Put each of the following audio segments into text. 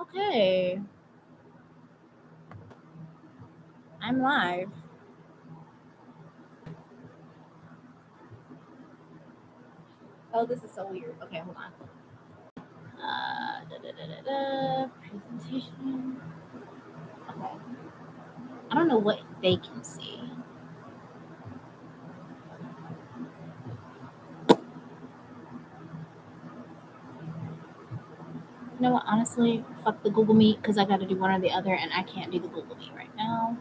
Okay, I'm live. Oh, this is so weird. Okay, hold on. Presentation. Okay. I don't know what they can see. You know what? Honestly, fuck the Google Meet because I got to do one or the other, and I can't do the Google Meet right now.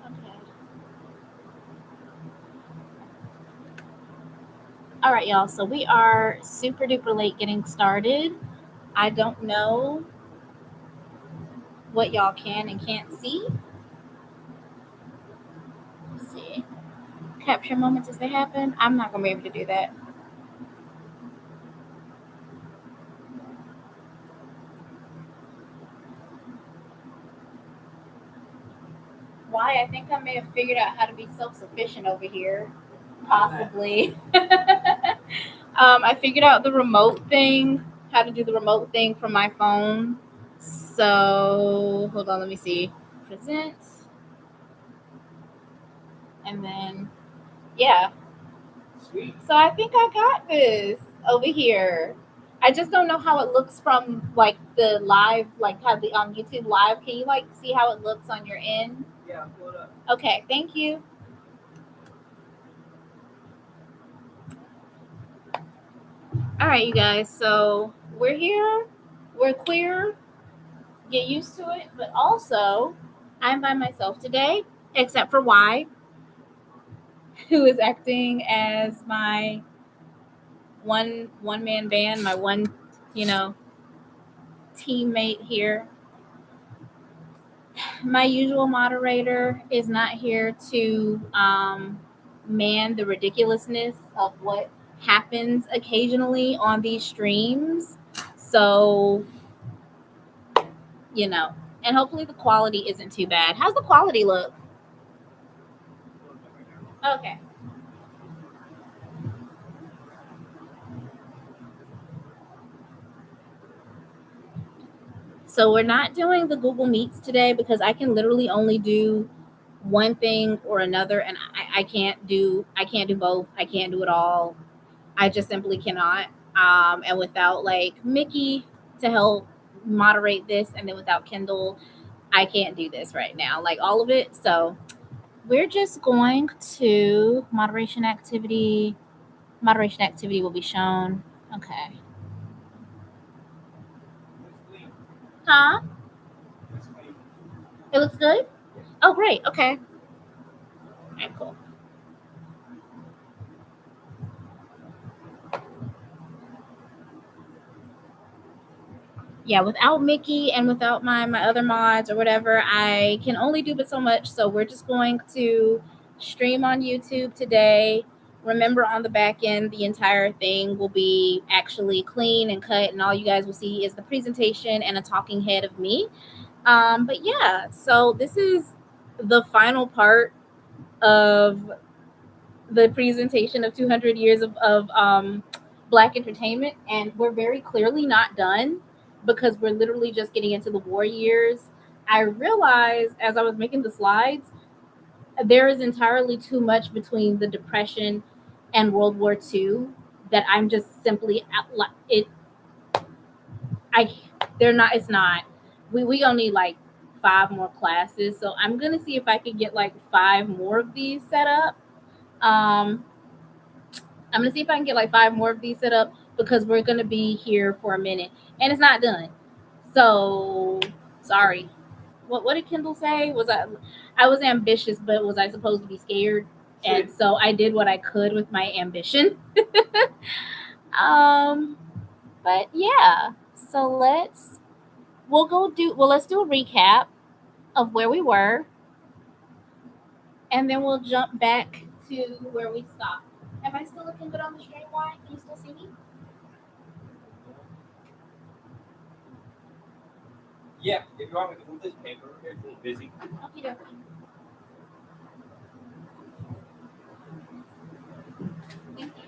Okay. All right, y'all. So we are super duper late getting started. I don't know what y'all can and can't see. Let's see. Capture moments as they happen. I'm not gonna be able to do that. Why? I think I may have figured out how to be self-sufficient over here. Possibly. I figured out the remote thing, how to do the remote thing from my phone. So hold on, let me see. Present. And then yeah. Sweet. So I think I got this over here. I just don't know how it looks from like the live, like how the YouTube live. Can you like see how it looks on your end? Yeah, pull it up. Okay, thank you. All right, you guys. So we're here. We're queer. Get used to it. But also, I'm by myself today, except for Y, who is acting as my one man band, my one, you know, teammate here. My usual moderator is not here to man the ridiculousness of what happens occasionally on these streams. So, you know, and hopefully the quality isn't too bad. How's the quality look? Okay. So we're not doing the Google Meets today because I can literally only do one thing or another, and I can't do both. I can't do it all. I just simply cannot. And without like Mickey to help moderate this, and then without Kendall, I can't do this right now. Like all of it. So we're just going to moderation activity. Moderation activity will be shown. Okay. Huh? It looks good? Oh, great. Okay. All right, cool. Yeah, without Mickey and without my other mods or whatever, I can only do but so much. So we're just going to stream on YouTube today. Remember, on the back end, the entire thing will be actually clean and cut, and all you guys will see is the presentation and a talking head of me. But yeah, so this is the final part of the presentation of 200 years of Black entertainment, and we're very clearly not done because we're literally just getting into the war years. I realized as I was making the slides, there is entirely too much between the Depression and World War II that I'm just simply it. I they're not. It's not. We gonna need like 5 more classes, so I'm gonna see if I can get like 5 more of these set up. Um, I'm gonna see if I can get like 5 more of these set up because we're gonna be here for a minute and it's not done. So sorry. What did Kendall say? I was ambitious, but was I supposed to be scared? And so I did what I could with my ambition. um, but yeah. So let's do a recap of where we were, and then we'll jump back to where we stopped. Am I still looking good on the stream line? Can you still see me? Yeah, if you want me to move this paper, it's a little busy. Okie dokie. Thank you.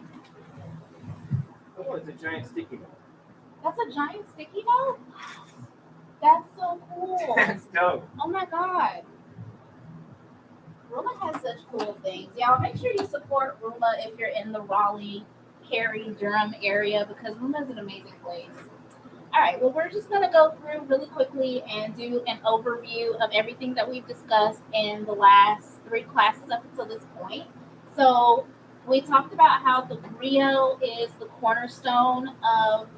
Oh, it's a giant sticky note. That's a giant sticky note? That's so cool. That's dope. Oh my god. Ruma has such cool things. Y'all make sure you support Ruma if you're in the Raleigh, Cary, Durham area because Ruma is an amazing place. All right, well, we're just going to go through really quickly and do an overview of everything that we've discussed in the last three classes up until this point. So, we talked about how the griot is the cornerstone of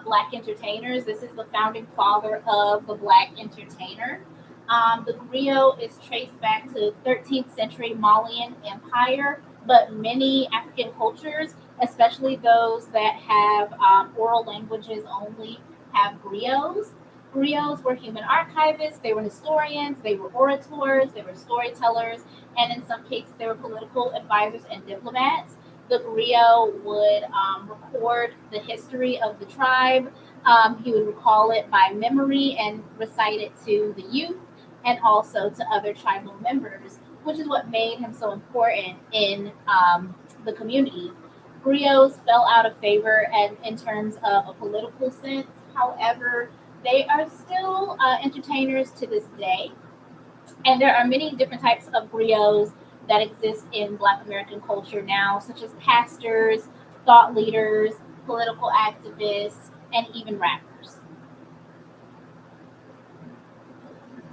Black entertainers. This is the founding father of the Black entertainer. The griot is traced back to 13th century Malian Empire, but many African cultures, especially those that have oral languages only, have griots. Griots were human archivists, they were historians, they were orators, they were storytellers, and in some cases, they were political advisors and diplomats. The griot would record the history of the tribe. He would recall it by memory and recite it to the youth and also to other tribal members, which is what made him so important in the community. Griots fell out of favor and in terms of a political sense. However, they are still entertainers to this day. And there are many different types of griots that exist in Black American culture now, such as pastors, thought leaders, political activists, and even rappers.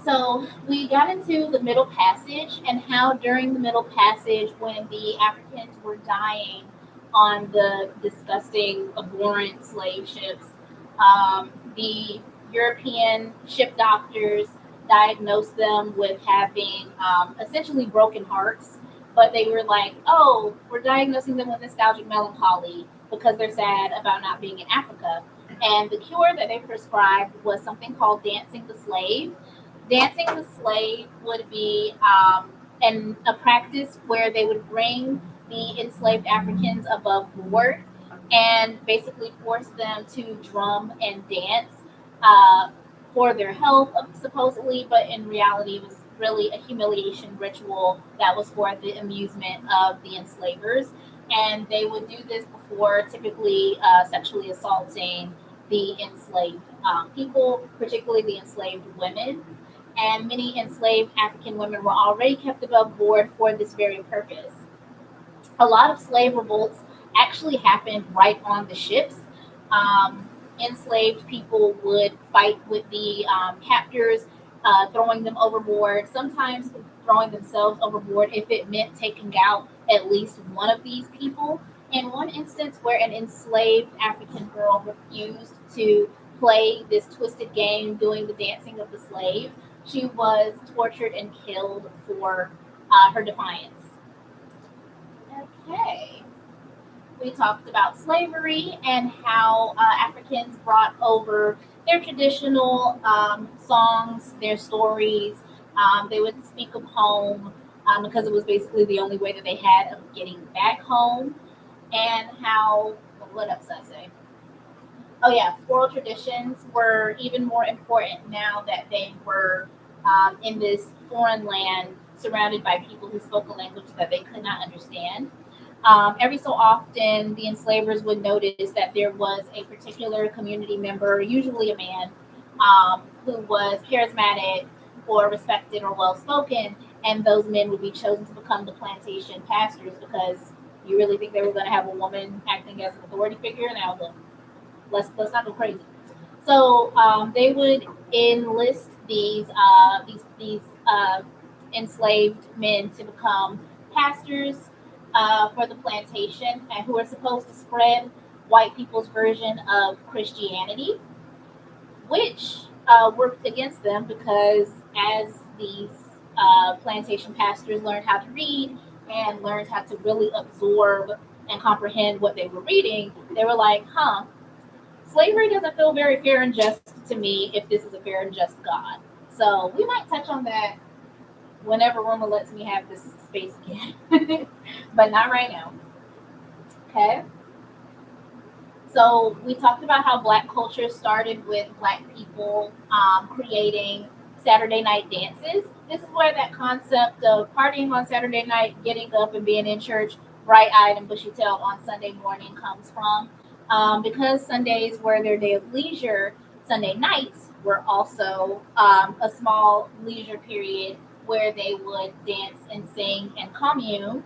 So we got into the Middle Passage and how during the Middle Passage, when the Africans were dying on the disgusting, abhorrent slave ships, the European ship doctors diagnosed them with having essentially broken hearts. But they were like, oh, we're diagnosing them with nostalgic melancholy because they're sad about not being in Africa. And the cure that they prescribed was something called dancing the slave. Dancing the slave would be a practice where they would bring the enslaved Africans above board and basically force them to drum and dance uh, for their health, supposedly, but in reality, it was really a humiliation ritual that was for the amusement of the enslavers. And they would do this before typically sexually assaulting the enslaved people, particularly the enslaved women, and many enslaved African women were already kept above board for this very purpose. A lot of slave revolts actually happened right on the ships. Enslaved people would fight with the captors, throwing them overboard, sometimes throwing themselves overboard if it meant taking out at least one of these people. In one instance, where an enslaved African girl refused to play this twisted game doing the dancing of the slave, she was tortured and killed for her defiance. Okay. We talked about slavery and how Africans brought over their traditional songs, their stories. They would speak of home because it was basically the only way that they had of getting back home. And how, what else did I say? Oh, yeah, oral traditions were even more important now that they were in this foreign land surrounded by people who spoke a language that they could not understand. Every so often, the enslavers would notice that there was a particular community member, usually a man, who was charismatic or respected or well spoken, and those men would be chosen to become the plantation pastors because you really think they were going to have a woman acting as an authority figure? Now, look, let's not go crazy. So they would enlist these enslaved men to become pastors for the plantation, and who are supposed to spread white people's version of Christianity, which worked against them because as these plantation pastors learned how to read and learned how to really absorb and comprehend what they were reading, they were like, huh, slavery doesn't feel very fair and just to me if this is a fair and just God. So we might touch on that whenever Roma lets me have this space again, but not right now. Okay. So we talked about how Black culture started with Black people creating Saturday night dances. This is where that concept of partying on Saturday night, getting up and being in church, bright-eyed and bushy-tailed on Sunday morning comes from. Because Sundays were their day of leisure, Sunday nights were also a small leisure period where they would dance and sing and commune.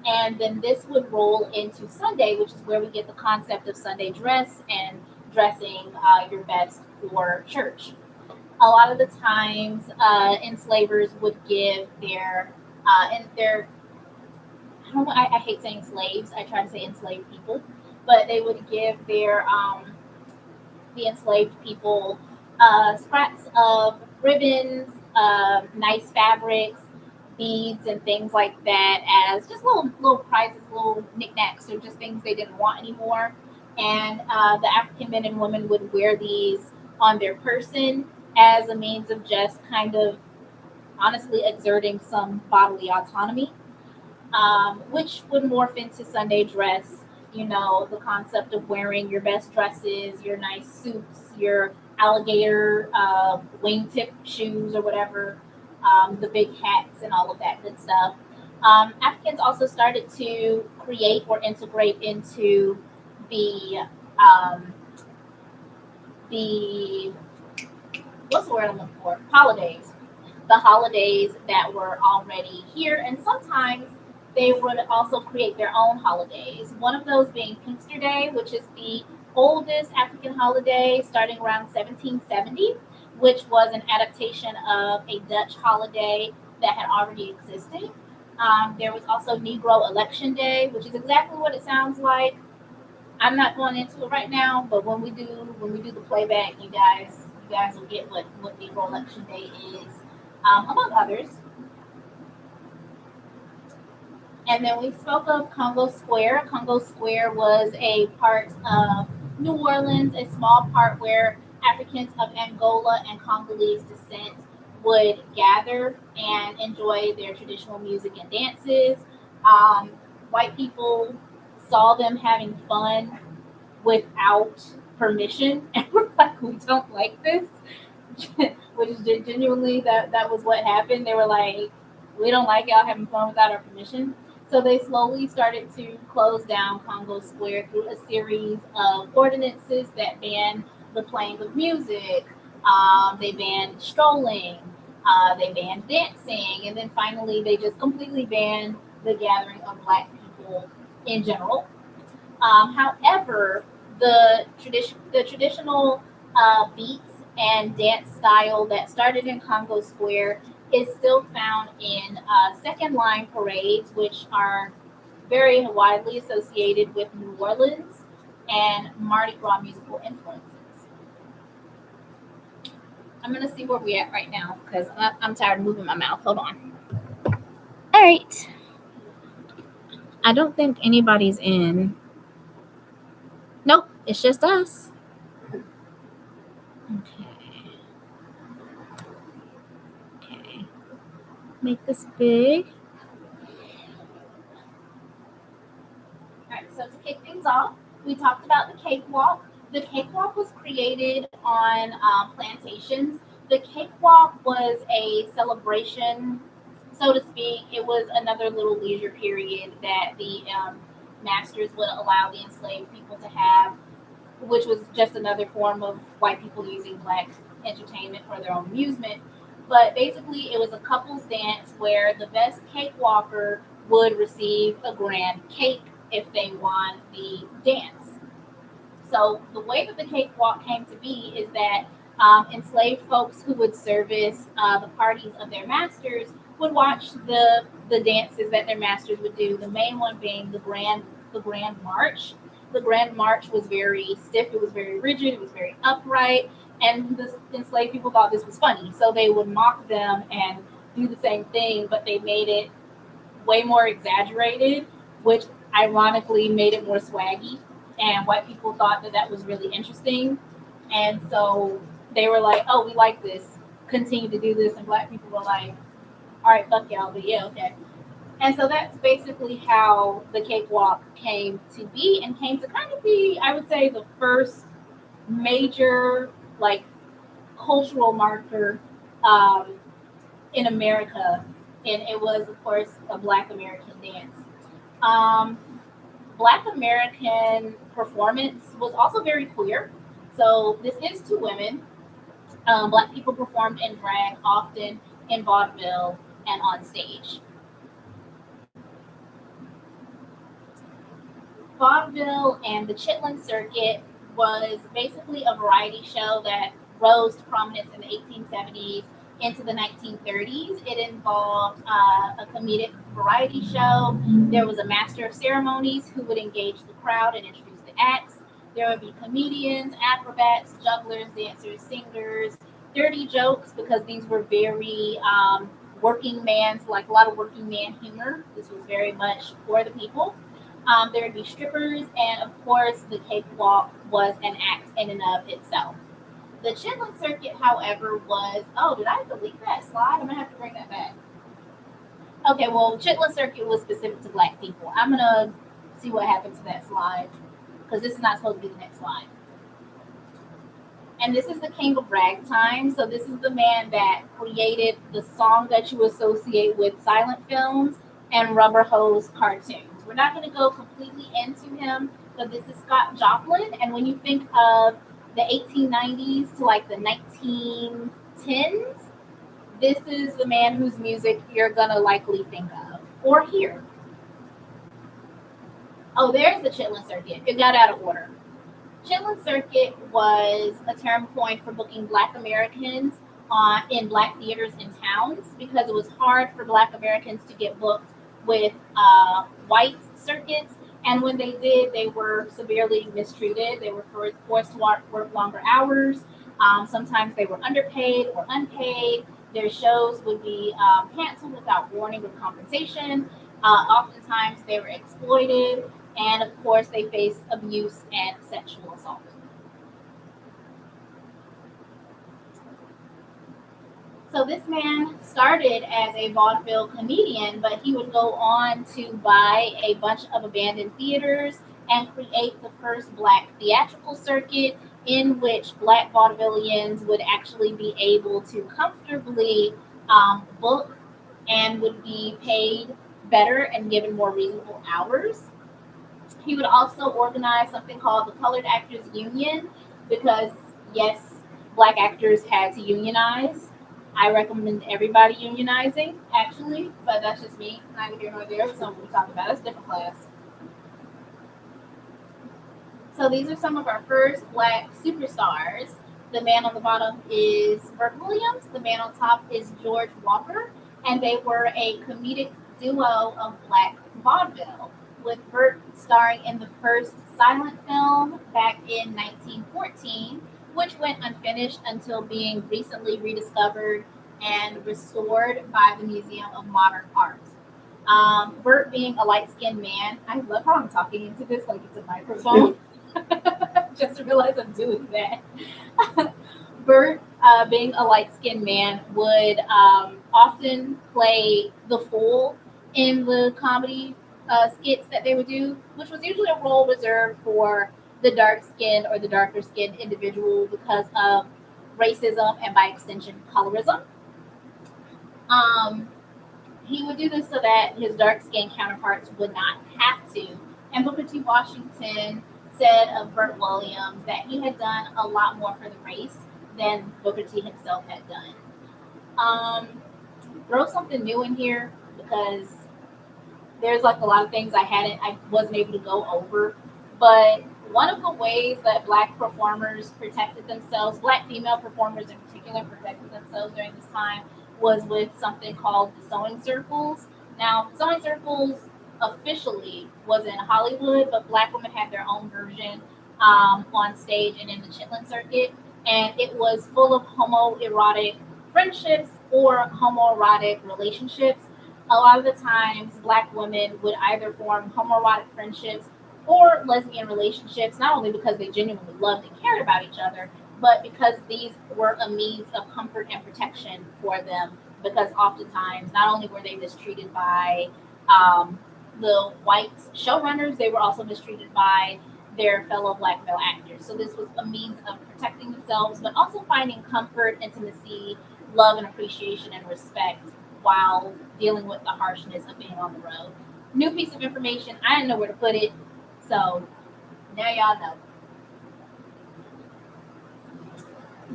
And then this would roll into Sunday, which is where we get the concept of Sunday dress and dressing your best for church. A lot of the times, enslavers would give and their I don't know, I hate saying slaves. I try to say enslaved people, but they would give the enslaved people scraps of ribbons, nice fabrics, beads, and things like that as just little prizes, little knickknacks, or just things they didn't want anymore. And the African men and women would wear these on their person as a means of just kind of honestly exerting some bodily autonomy, which would morph into Sunday dress. You know, the concept of wearing your best dresses, your nice suits, your alligator wingtip shoes or whatever, the big hats, and all of that good stuff. Africans also started to create or integrate into the um, the what's the word I'm looking for? Holidays, the holidays that were already here, and sometimes they would also create their own holidays. One of those being Pinkster Day, which is the oldest African holiday, starting around 1770, which was an adaptation of a Dutch holiday that had already existed. There was also Negro Election Day, which is exactly what it sounds like. I'm not going into it right now, but when we do the playback, you guys will get what Negro Election Day is, among others. And then we spoke of Congo Square. Congo Square was a part of New Orleans, a small part where Africans of Angola and Congolese descent would gather and enjoy their traditional music and dances. Um, White people saw them having fun without permission and were like, we don't like this. Which is genuinely that was what happened. They were like, we don't like y'all having fun without our permission. So they slowly started to close down Congo Square through a series of ordinances that banned the playing of music. They banned strolling. They banned dancing, and then finally they just completely banned the gathering of Black people in general. However, the traditional beats and dance style that started in Congo Square is still found in second line parades, which are very widely associated with New Orleans and Mardi Gras musical influences. I'm gonna see where we're at right now because I'm tired of moving my mouth. Hold on. All right. I don't think anybody's in. Nope, it's just us. Okay. Okay. Make this big. All right, so to kick things off, we talked about the cakewalk. The cakewalk was created on plantations. The cakewalk was a celebration, so to speak. It was another little leisure period that the masters would allow the enslaved people to have, which was just another form of white people using Black entertainment for their own amusement. But basically, it was a couple's dance where the best cakewalker would receive a grand cake if they won the dance. So the way that the cakewalk came to be is that enslaved folks who would service the parties of their masters would watch the dances that their masters would do. The main one being the grand march. The grand march was very stiff. It was very rigid. It was very upright, and the enslaved people thought this was funny, so they would mock them and do the same thing, but they made it way more exaggerated, which ironically made it more swaggy. And white people thought that that was really interesting. And so they were like, oh, we like this. Continue to do this. And Black people were like, all right, fuck y'all. But yeah, okay. And so that's basically how the cakewalk came to be and came to kind of be, I would say, the first major like cultural marker um, in America, and it was, of course, a Black American dance. Um, Black American performance was also very queer. So this is two women. Black people performed in drag, often in vaudeville and on stage. Vaudeville and the Chitlin Circuit was basically a variety show that rose to prominence in the 1870s into the 1930s. It involved a comedic variety show. There was a master of ceremonies who would engage the crowd and introduce the acts. There would be comedians, acrobats, jugglers, dancers, singers, dirty jokes because these were very working man's, like a lot of working man humor. This was very much for the people. There would be strippers, and of course, the cakewalk was an act in and of itself. The Chitlin Circuit, however, was, oh, did I delete that slide? I'm gonna have to bring that back. Okay, well, Chitlin Circuit was specific to Black people. I'm gonna see what happened to that slide because this is not supposed to be the next slide. And this is the King of Ragtime. So this is the man that created the song that you associate with silent films and rubber hose cartoons. We're not going to go completely into him, but this is Scott Joplin. And when you think of the 1890s to like the 1910s, this is the man whose music you're going to likely think of or hear. Oh, there's the Chitlin Circuit. It got out of order. Chitlin Circuit was a term coined for booking Black Americans in Black theaters in towns because it was hard for Black Americans to get booked with white circuits. And when they did, they were severely mistreated. They were forced to work longer hours. Sometimes they were underpaid or unpaid. Their shows would be canceled without warning or compensation. Oftentimes, they were exploited, and of course, they faced abuse and sexual assault. So this man started as a vaudeville comedian, but he would go on to buy a bunch of abandoned theaters and create the first Black theatrical circuit in which Black vaudevillians would actually be able to comfortably book and would be paid better and given more reasonable hours. He would also organize something called the Colored Actors Union because, yes, Black actors had to unionize. I recommend everybody unionizing, actually, but that's just me. Neither here nor there. That's something we talk about. That's a different class. So these are some of our first Black superstars. The man on the bottom is Burt Williams. The man on top is George Walker. And they were a comedic duo of Black vaudeville, with Burt starring in the first silent film back in 1914, which went unfinished until being recently rediscovered and restored by the Museum of Modern Art. Burt being a light-skinned man, I love how I'm talking into this like it's a microphone. Just realized I'm doing that. Burt, being a light-skinned man, would often play the fool in the comedy skits that they would do, which was usually a role reserved for the dark-skinned or the darker-skinned individual because of racism and, by extension, colorism. Um, he would do this so that his dark-skinned counterparts would not have to. And Booker T. Washington said of Burt Williams that he had done a lot more for the race than Booker T himself had done. Throw something new in here because there's like a lot of things I wasn't able to go over. But one of the ways that Black performers protected themselves, Black female performers in particular, protected themselves during this time was with something called the sewing circles. Now, sewing circles officially was in Hollywood, but Black women had their own version on stage and in the Chitlin Circuit, and it was full of homoerotic friendships or homoerotic relationships. A lot of the times, Black women would either form homoerotic friendships or lesbian relationships, not only because they genuinely loved and cared about each other, but because these were a means of comfort and protection for them. Because oftentimes, not only were they mistreated by Um, the white showrunners, they were also mistreated by their fellow black male actors. So this was a means of protecting themselves, but also finding comfort, intimacy, love, and appreciation and respect while dealing with the harshness of being on the road. New piece of information. I didn't know where to put it, so now y'all know.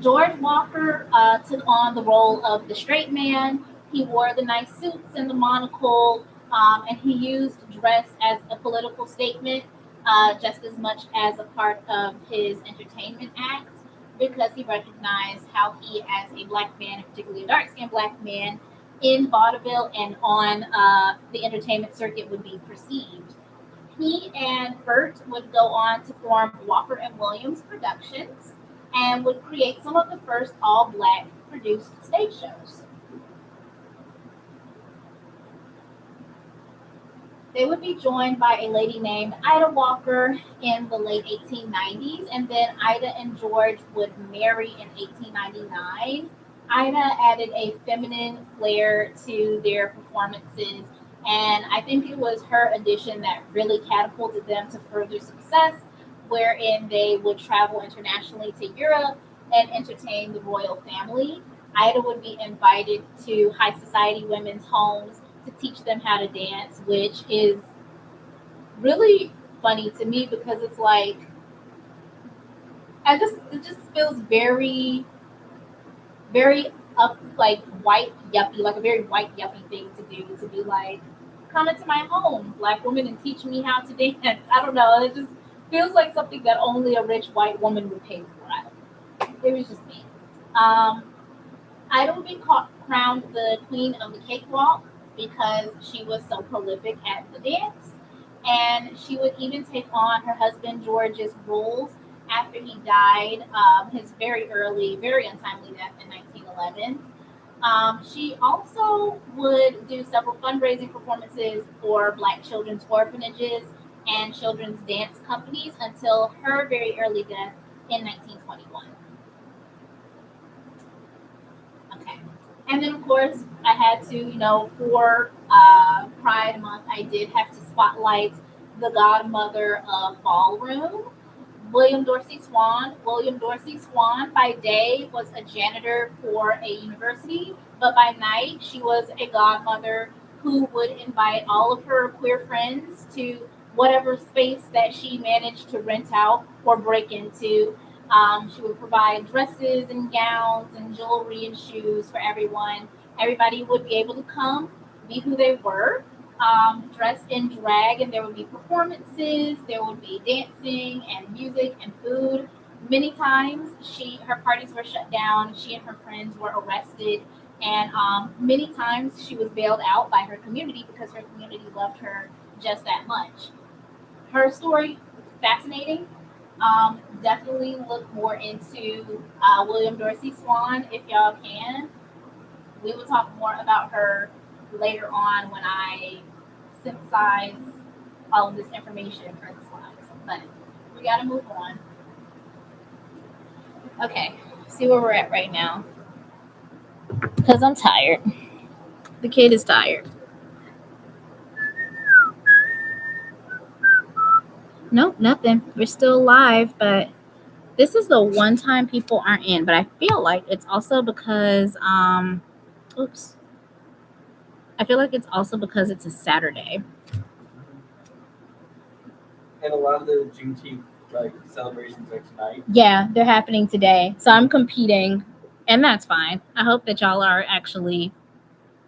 George Walker took on the role of the straight man. He wore the nice suits and the monocle, and he used dress as a political statement just as much as a part of his entertainment act because he recognized how he, as a black man, particularly a dark skinned black man, in vaudeville and on the entertainment circuit would be perceived. He and Burt would go on to form Walker and Williams Productions and would create some of the first all black produced stage shows. They would be joined by a lady named Ida Walker in the late 1890s, and then Ida and George would marry in 1899. Ida added a feminine flair to their performances, and I think it was her addition that really catapulted them to further success, wherein they would travel internationally to Europe and entertain the royal family. Ida would be invited to high society women's homes to teach them how to dance, which is really funny to me because it's like it just feels very up like white yuppie, like a very white yuppie thing to do to be like, come into my home, black woman, and teach me how to dance. I don't know. It just feels like something that only a rich white woman would pay for. I don't know. It was just me. Um, Ida would be crowned the queen of the cakewalk because she was so prolific at the dance. And she would even take on her husband George's roles after he died, his very early, very untimely death in 1911. She also would do several fundraising performances for Black children's orphanages and children's dance companies until her very early death in 1921. Okay. And then, of course, I had to, for Pride Month, I did have to spotlight the godmother of ballroom, William Dorsey Swan. William Dorsey Swan, by day, was a janitor for a university, but by night, she was a godmother who would invite all of her queer friends to whatever space that she managed to rent out or break into. She would provide dresses and gowns and jewelry and shoes for everyone. Everybody would be able to come, be who they were, dressed in drag, and there would be performances, there would be dancing and music and food. Many times, her parties were shut down. She and her friends were arrested, and many times she was bailed out by her community because her community loved her just that much. Her story fascinating. Definitely look more into William Dorsey Swan if y'all can. We will talk more about her later on when I synthesize all of this information for the slides. But we got to move on. Okay, see where we're at right now. Because I'm tired. The kid is tired. Nope, nothing. We're still live, but this is the one time people aren't in. But I feel like it's also because, oops. I feel like it's also because it's a Saturday. And a lot of the Juneteenth celebrations are tonight. Yeah, they're happening today. So I'm competing, and that's fine. I hope that y'all are actually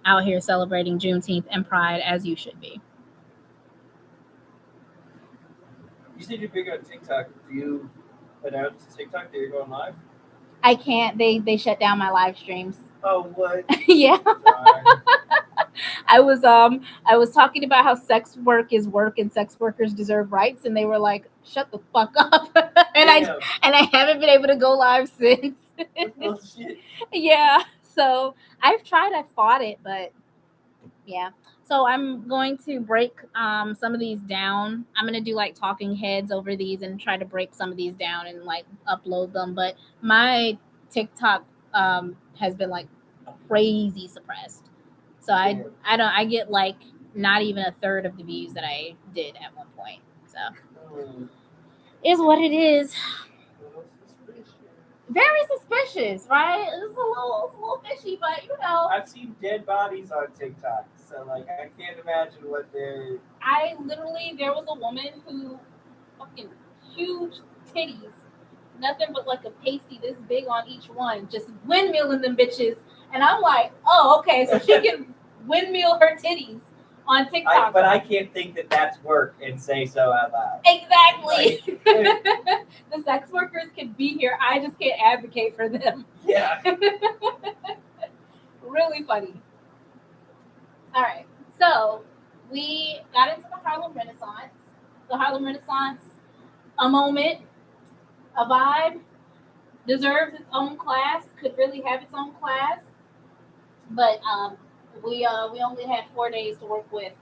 out here celebrating Juneteenth and Pride as you should be. You said you're big on TikTok. Do you announce TikTok that you're going live? I can't. They shut down my live streams. Oh, what? Yeah. I was talking about how sex work is work and sex workers deserve rights, and they were like, "Shut the fuck up!" and I haven't been able to go live since. Oh shit. Yeah. So I've tried. I fought it, but yeah. So I'm going to break some of these down. I'm going to do like talking heads over these and try to break some of these down and like upload them. But my TikTok has been like crazy suppressed. So I get like not even a third of the views that I did at one point. So Hmm. is what it is. Little suspicious. Very suspicious, right? It's a little fishy, but you know, I've seen dead bodies on TikTok, so like I can't imagine what they're. I literally there was a woman who fucking huge titties, nothing but like a pasty this big on each one, just windmilling them bitches, and I'm like, oh, okay, so she can windmill her titties on TikTok. But I can't think that that's work and say so out loud. Exactly. Like, The sex workers can be here. I just can't advocate for them. yeah. Really funny. All right. So we got into the Harlem Renaissance. The Harlem Renaissance, a moment, a vibe, deserves its own class, could really have its own class. But we only had 4 days to work with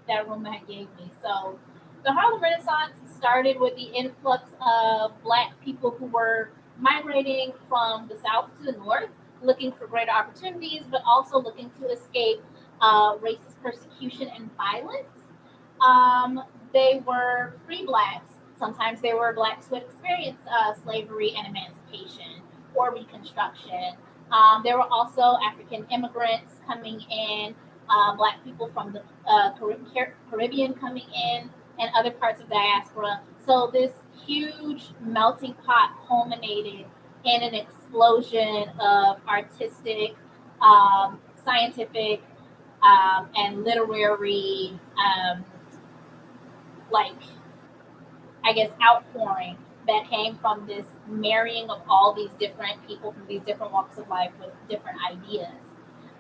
that room had gave me. So the Harlem Renaissance started with the influx of black people who were migrating from the south to the north, looking for greater opportunities, but also looking to escape racist persecution and violence. They were free blacks. Sometimes they were blacks who had experienced slavery and emancipation or Reconstruction. There were also African immigrants coming in, black people from the Caribbean coming in, and other parts of diaspora. So this huge melting pot culminated in an explosion of artistic, scientific, and literary, like I guess, outpouring that came from this marrying of all these different people from these different walks of life with different ideas.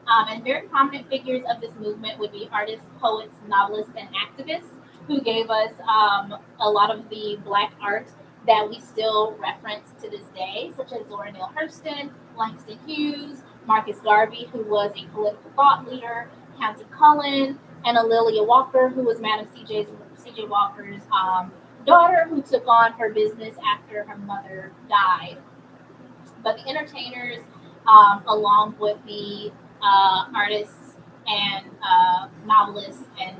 And very prominent figures of this movement would be artists, poets, novelists, and activists who gave us a lot of the black art that we still reference to this day, such as Zora Neale Hurston, Langston Hughes, Marcus Garvey, who was a political thought leader, County Cullen, and A'Lelia Walker, who was Madam C.J. Walker's daughter, who took on her business after her mother died. But the entertainers, along with the artists and novelists and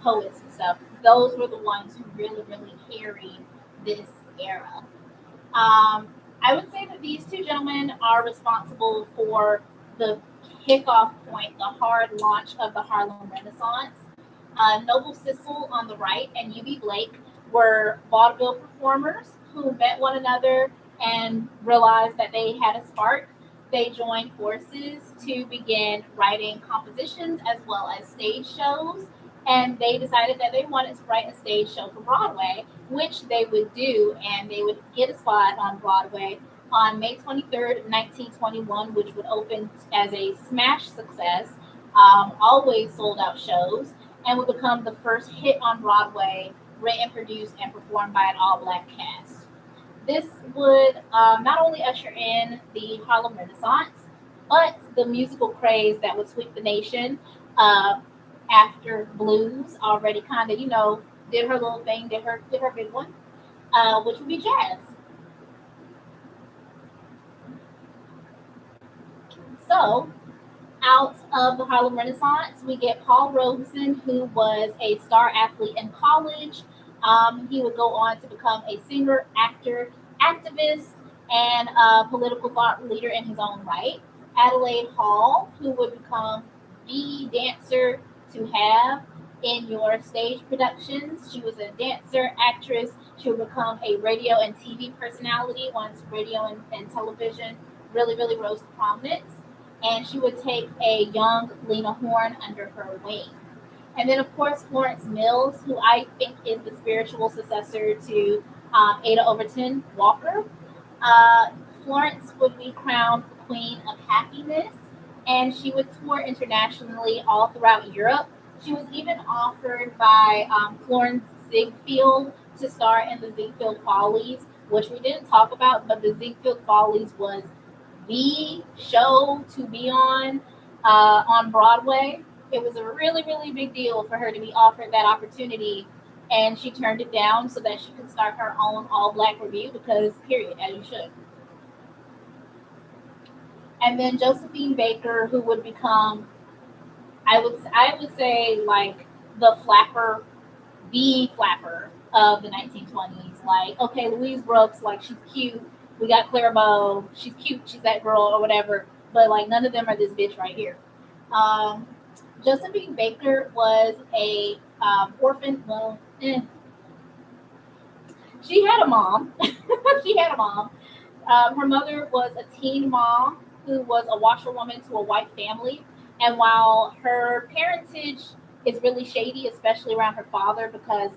poets and stuff, those were the ones who really, really carried this era. I would say that these two gentlemen are responsible for the kickoff point, the hard launch of the Harlem Renaissance. Noble Sissel on the right and UB Blake were vaudeville performers who met one another and realized that they had a spark. They joined forces to begin writing compositions as well as stage shows. And they decided that they wanted to write a stage show for Broadway, which they would do, and they would get a spot on Broadway on May 23rd, 1921, which would open as a smash success, always sold out shows, and would become the first hit on Broadway, written, produced, and performed by an all black cast. This would not only usher in the Harlem Renaissance, but the musical craze that would sweep the nation uh, after blues already kind of, did her little thing, did her big one, which would be jazz. So, out of the Harlem Renaissance, we get Paul Robeson, who was a star athlete in college. He would go on to become a singer, actor, activist, and a political thought leader in his own right. Adelaide Hall, who would become the dancer to have in your stage productions. She was a dancer, actress. She would become a radio and TV personality once radio and television really, really rose to prominence. And she would take a young Lena Horne under her wing. And then, of course, Florence Mills, who I think is the spiritual successor to Ada Overton Walker. Uh, Florence would be crowned Queen of Happiness, and she would tour internationally all throughout Europe. She was even offered by Florence Ziegfeld to star in the Ziegfeld Follies, which we didn't talk about, but the Ziegfeld Follies was the show to be on Broadway. It was a really, really big deal for her to be offered that opportunity, and she turned it down so that she could start her own all black review because, period, as you should. And then Josephine Baker, who would become, I would say, like the flapper, the flapper of the 1920s. Like, okay, Louise Brooks, like she's cute. We got Claire she's cute. She's that girl or whatever. But like, none of them are this bitch right here. Um, Josephine Baker was a orphan. Well, she had a mom. She had a mom. Her mother was a teen mom who was a washerwoman to a white family. And while her parentage is really shady, especially around her father, because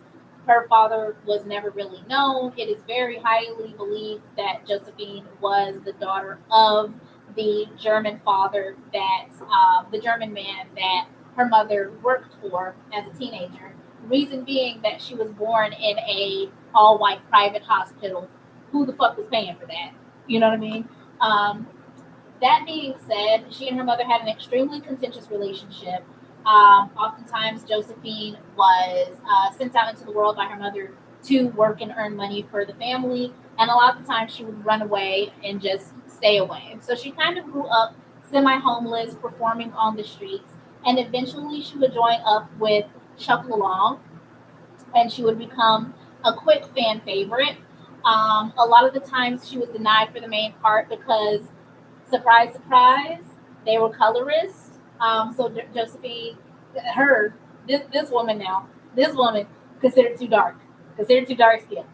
her father was never really known, it is very highly believed that Josephine was the daughter of the German father the German man that her mother worked for as a teenager. Reason being that she was born in a all white private hospital. Who the fuck was paying for that? You know what I mean? Um, that being said, she and her mother had an extremely contentious relationship. Oftentimes, Josephine was sent out into the world by her mother to work and earn money for the family, and a lot of the time she would run away and just stay away. So she kind of grew up semi homeless, performing on the streets, and eventually she would join up with Shuffle Along, and she would become a quick fan favorite. A lot of the times she was denied for the main part because, surprise, surprise, they were colorists. So Josephine, her, this woman now, this woman considered too dark, considered too dark skinned.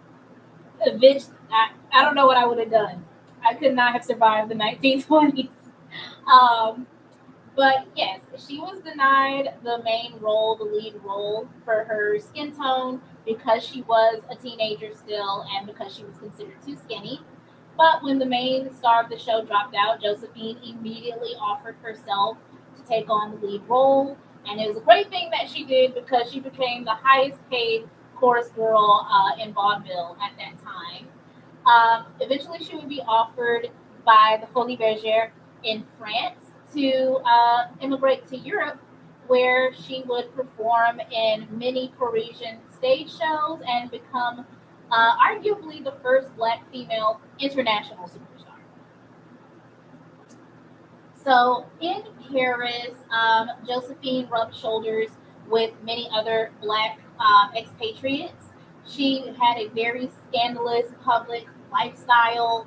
Bitch, I don't know what I would have done. I could not have survived the 1920s. Um, but yes, she was denied the main role, the lead role, for her skin tone because she was a teenager still and because she was considered too skinny. But when the main star of the show dropped out, Josephine immediately offered herself to take on the lead role. And it was a great thing that she did because she became the highest paid chorus girl in vaudeville at that time. Eventually, she would be offered by the Folie Bergère in France to immigrate to Europe, where she would perform in many Parisian stage shows and become arguably the first black female international superstar. So in Paris, Josephine rubbed shoulders with many other black expatriates. She had a very scandalous public lifestyle.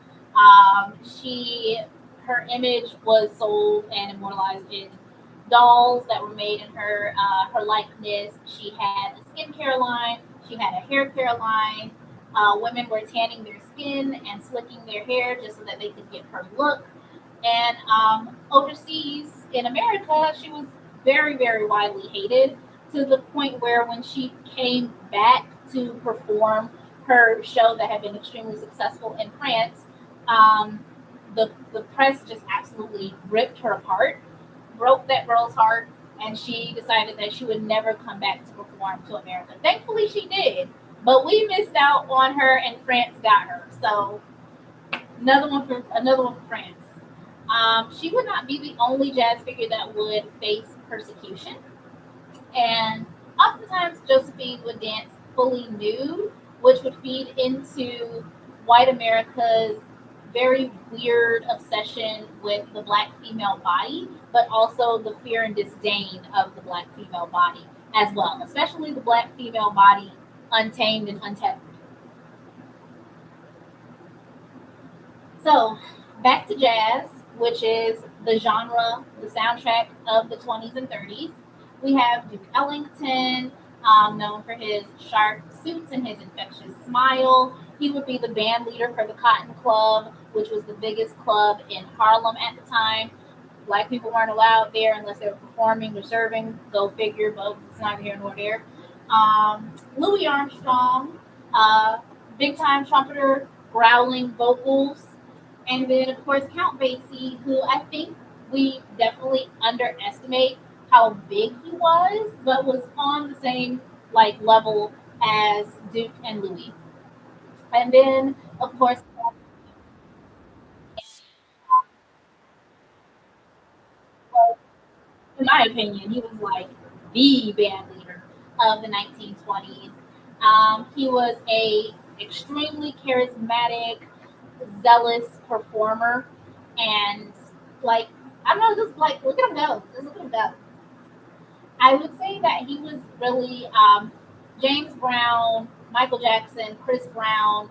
She Her image was sold and immortalized in dolls that were made in her likeness. She had a skincare line. She had a hair care line. Women were tanning their skin and slicking their hair just so that they could get her look. And overseas in America, she was very, very widely hated to the point where when she came back to perform her show that had been extremely successful in France, um, the press just absolutely ripped her apart, broke that girl's heart, and she decided that she would never come back to perform to America. Thankfully, she did, but we missed out on her, and France got her. So another one for France. She would not be the only jazz figure that would face persecution. And oftentimes, Josephine would dance fully nude, which would feed into white America's very weird obsession with the black female body, but also the fear and disdain of the black female body as well, especially the black female body untamed and untethered. So, back to jazz, which is the genre, the soundtrack of the 20s and 30s. We have Duke Ellington, known for his sharp suits and his infectious smile. He would be the band leader for the Cotton Club, which was the biggest club in Harlem at the time. Black people weren't allowed there unless they were performing or serving. Go figure, but it's neither here nor there. Louis Armstrong, uh, big time trumpeter, growling vocals. And then, of course, Count Basie, who I think we definitely underestimate how big he was, but was on the same like level as Duke and Louis. And then, of course, in my opinion, he was like the band leader of the 1920s. He was a extremely charismatic, zealous performer, and like I don't know, just like look at him go, just look at him go. I would say that he was really James Brown, Michael Jackson, Chris Brown.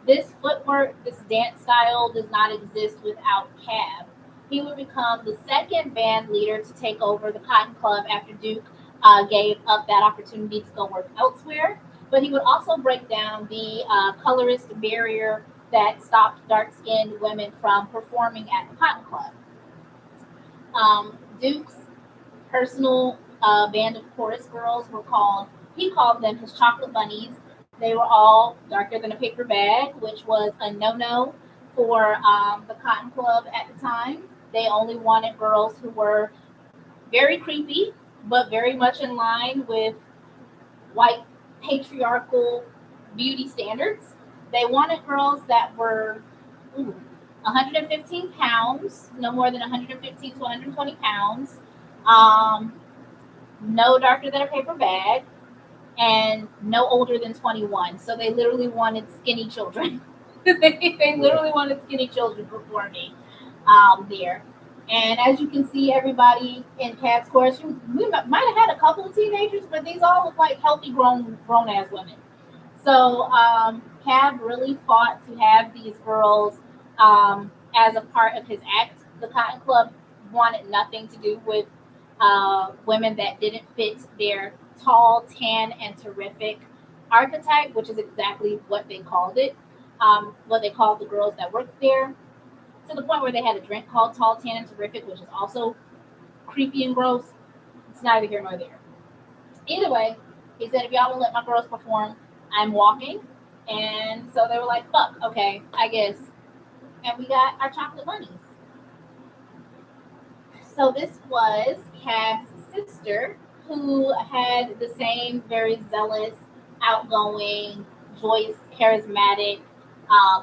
This footwork, this dance style does not exist without Cab. He would become the second band leader to take over the Cotton Club after Duke gave up that opportunity to go work elsewhere. But he would also break down the colorist barrier that stopped dark skinned women from performing at the Cotton Club. Duke's personal band of chorus girls were called, he called them his chocolate bunnies. They were all darker than a paper bag, which was a no no for the Cotton Club at the time. They only wanted girls who were very creepy, but very much in line with white patriarchal beauty standards. They wanted girls that were 115 pounds, no more than 115 to 120 pounds, um, no darker than a paper bag, and no older than 21. So they literally wanted skinny children. They literally wanted skinny children performing there. And as you can see, everybody in Cat's chorus, we might have had a couple of teenagers, but these all look like healthy grown ass women. So Cab really fought to have these girls as a part of his act. The Cotton Club wanted nothing to do with women that didn't fit their tall, tan, and terrific archetype, which is exactly what they called it, what they called the girls that worked there, to the point where they had a drink called Tall, Tan, and Terrific, which is also creepy and gross. It's neither here nor there. Either way, he said, if y'all don't let my girls perform, I'm walking. And so they were like, fuck, okay, I guess. And we got our chocolate bunnies. So this was Cab's sister, who had the same very zealous, outgoing, joyous, charismatic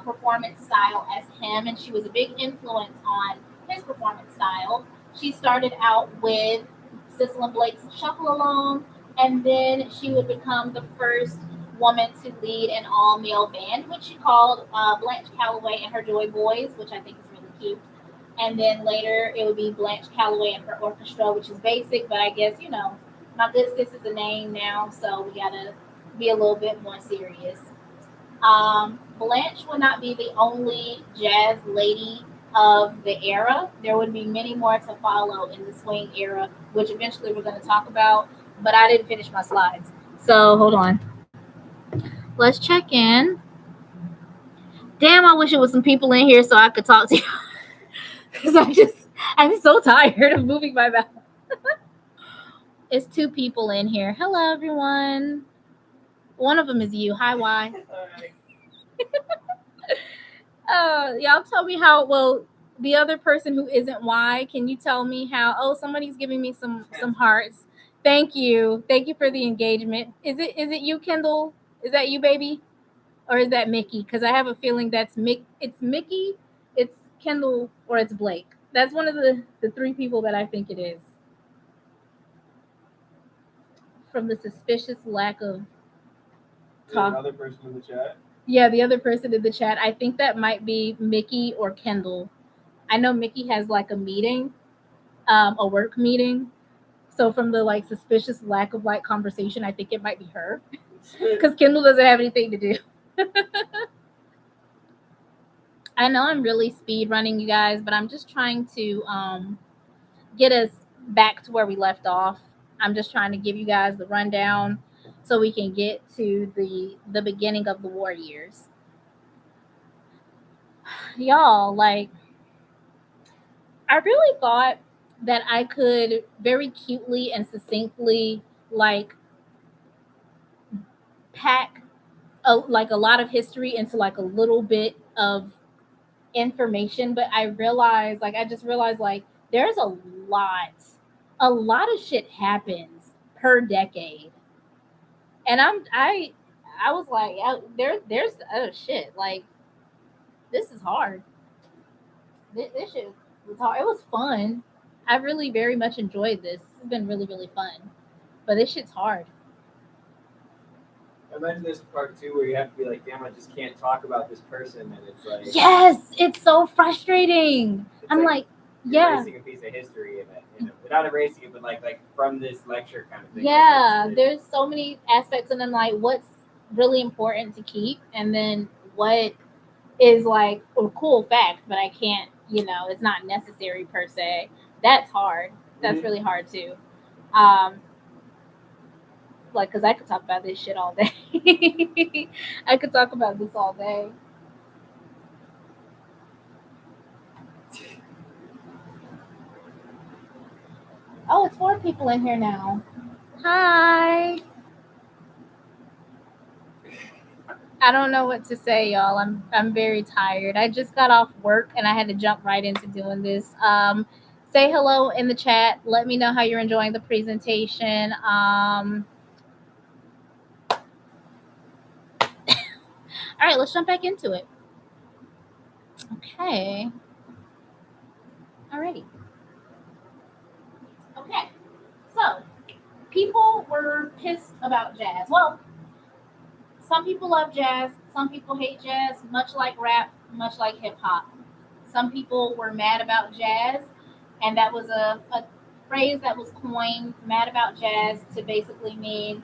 performance style as him, and she was a big influence on his performance style. She started out with Sissel and Blake's Shuffle Along, and then she would become the first woman to lead an all male band, which she called Blanche Calloway and her Joy Boys, which I think is really cute. And then later it would be Blanche Calloway and her orchestra, which is basic, but I guess, my good sis is a name now, so we gotta be a little bit more serious. Blanche would not be the only jazz lady of the era. There would be many more to follow in the swing era, which eventually we're going to talk about, but I didn't finish my slides. So hold on. Let's check in. Damn, I wish it was some people in here so I could talk to you. Because I'm so tired of moving my mouth. It's two people in here. Hello, everyone. One of them is you. Hi, Y. Y'all tell me how. Well, the other person who isn't Y, can you tell me how? Oh, somebody's giving me some hearts. Thank you for the engagement. Is it you, Kendall? Is that you, baby, or is that Mickey? Because I have a feeling that's Mick. It's Mickey, it's Kendall, or it's Blake. That's one of the three people that I think it is. From the suspicious lack of talk. Another person in the chat. Yeah, the other person in the chat. I think that might be Mickey or Kendall. I know Mickey has like a meeting, a work meeting. So from the like suspicious lack of like conversation, I think it might be her, because Kendall doesn't have anything to do. I know I'm really speed running, you guys, but I'm just trying to get us back to where we left off. I'm just trying to give you guys the rundown so we can get to the beginning of the war years. Y'all, like, I really thought that I could very cutely and succinctly like pack like a lot of history into like a little bit of information, but I just realized like there's lot a lot of shit happens per decade, and I was like, there's shit, like, this is hard. This shit was hard. It was fun. I really very much enjoyed this. It's been really, really fun, but this shit's hard. I imagine there's part two where you have to be like, damn, I just can't talk about this person, and it's like, Yes, it's so frustrating. I'm like, Yeah. erasing a piece of history in it. Not erasing it, but like from this lecture kind of thing. Yeah, Like, there's so many aspects, and then like what's really important to keep, and then what is like a cool fact, but I can't, it's not necessary per se. That's hard. That's really hard too. Um, like, cause I could talk about this shit all day. I could talk about this all day. Oh, it's 4 people in here now. Hi. I don't know what to say, y'all. I'm very tired. I just got off work and I had to jump right into doing this. Say hello in the chat. Let me know how you're enjoying the presentation. All right, let's jump back into it. Okay. Alrighty. Okay. So, people were pissed about jazz. Well, some people love jazz, some people hate jazz, much like rap, much like hip hop. Some people were mad about jazz, and that was a phrase that was coined, mad about jazz, to basically mean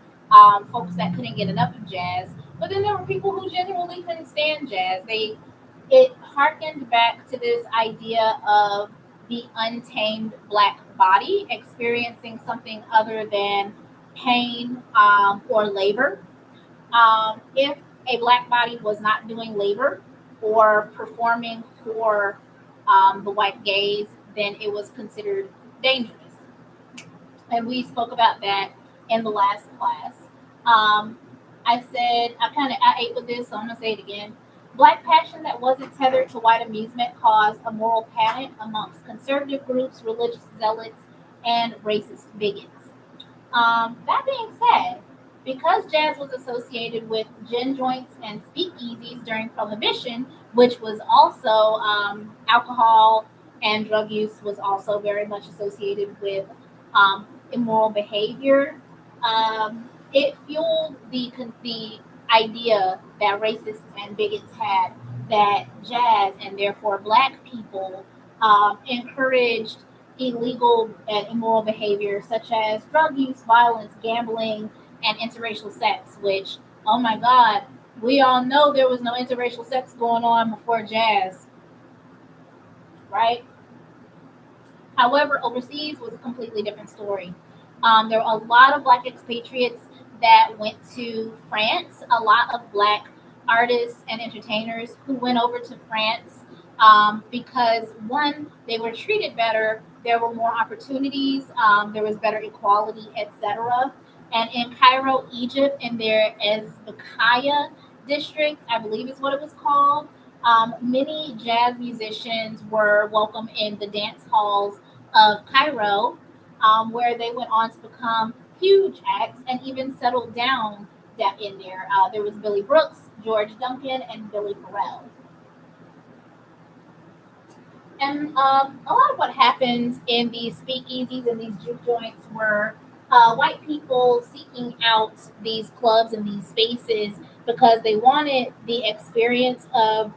folks that couldn't get enough of jazz. But then there were people who genuinely couldn't stand jazz. It harkened back to this idea of the untamed black body experiencing something other than pain or labor. If a black body was not doing labor or performing for the white gaze, then it was considered dangerous. And we spoke about that in the last class. Um, I ate with this, so I'm gonna say it again. Black passion that wasn't tethered to white amusement caused a moral panic amongst conservative groups, religious zealots, and racist bigots. That being said, because jazz was associated with gin joints and speakeasies during Prohibition, which was also alcohol and drug use was also very much associated with immoral behavior. It fueled the idea that racists and bigots had that jazz and therefore black people encouraged illegal and immoral behavior such as drug use, violence, gambling, and interracial sex, which, oh my God, we all know there was no interracial sex going on before jazz, right? However, overseas was a completely different story. There were a lot of black expatriates that went to France, a lot of black artists and entertainers who went over to France because, one, they were treated better, there were more opportunities, there was better equality, etc. And in Cairo, Egypt, in their Ezbekaya district, I believe is what it was called, many jazz musicians were welcome in the dance halls of Cairo, where they went on to become huge acts and even settled down in there. There was Billy Brooks, George Duncan, and Billy Farrell. And a lot of what happened in these speakeasies and these juke joints were white people seeking out these clubs and these spaces because they wanted the experience of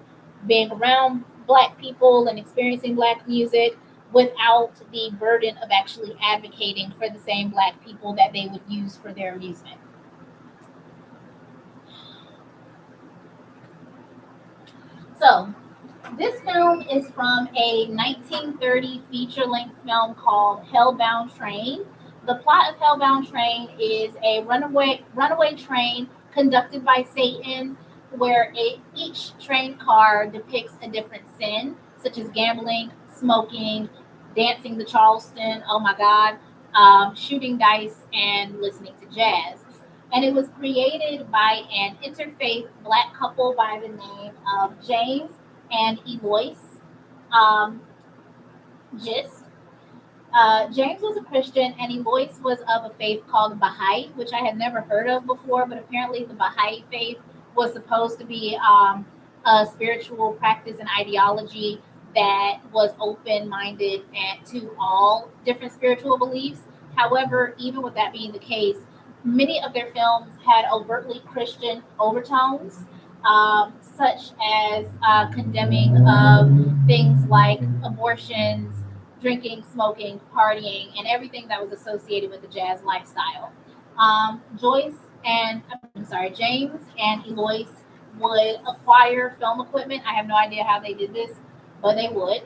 being around black people and experiencing black music without the burden of actually advocating for the same black people that they would use for their amusement. So, this film is from a 1930 feature length film called Hellbound Train. The plot of Hellbound Train is a runaway train conducted by Satan, where each train car depicts a different sin, such as gambling, smoking, dancing the Charleston, oh my God, shooting dice, and listening to jazz. And it was created by an interfaith black couple by the name of James and Eloise Gist. James was a Christian, and Eloise was of a faith called Baha'i, which I had never heard of before, but apparently the Baha'i faith was supposed to be a spiritual practice and ideology that was open minded to all different spiritual beliefs. However, even with that being the case, many of their films had overtly Christian overtones, such as condemning of things like abortions, drinking, smoking, partying, and everything that was associated with the jazz lifestyle. James and Eloise would acquire film equipment. I have no idea how they did this, but they would.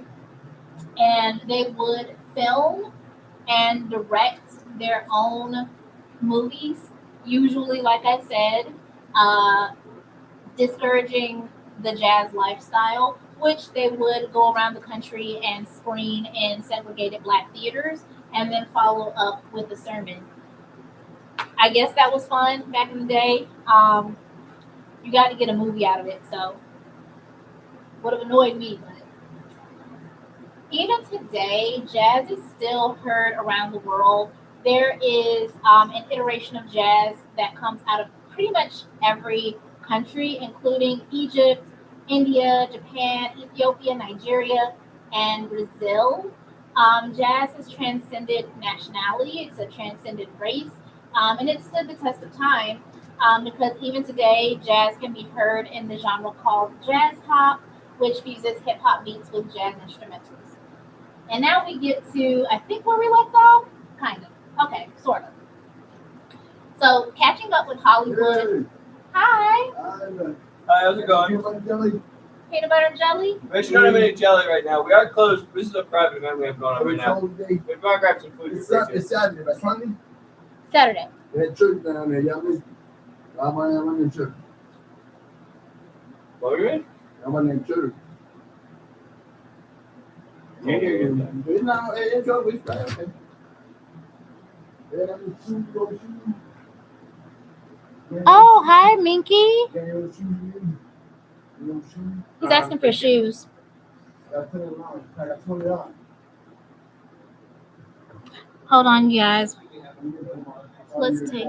And they would film and direct their own movies, usually, like I said, uh, discouraging the jazz lifestyle, which they would go around the country and screen in segregated black theaters and then follow up with a sermon. I guess that was fun back in the day. You got to get a movie out of it, so would have annoyed me, but even today, jazz is still heard around the world. There is an iteration of jazz that comes out of pretty much every country, including Egypt, India, Japan, Ethiopia, Nigeria, and Brazil. Jazz has transcended nationality, it's a transcended race, and it stood the test of time because even today, jazz can be heard in the genre called jazz pop, which fuses hip hop beats with jazz instrumentals. And now we get to, I think, where we left off? Kind of. Okay, sort of. So, catching up with Hollywood. Hi. Hi, how's it going? Peanut butter and jelly? We actually don't have any jelly right now. We are closed. This is a private event we have going on right now. We want to grab some food. It's Saturday, but Sunday? Saturday. They had church down there. Y'all missed it. I went in church. What were you in? I went in church. Can't hear you. It's not in church. It's right, okay. Yeah, I'm shoes, go shoes. Oh, hi, Minky. Can you shoes? You know shoes? He's asking for shoes. I got $20. I got $20. Hold on, you guys. Let's take.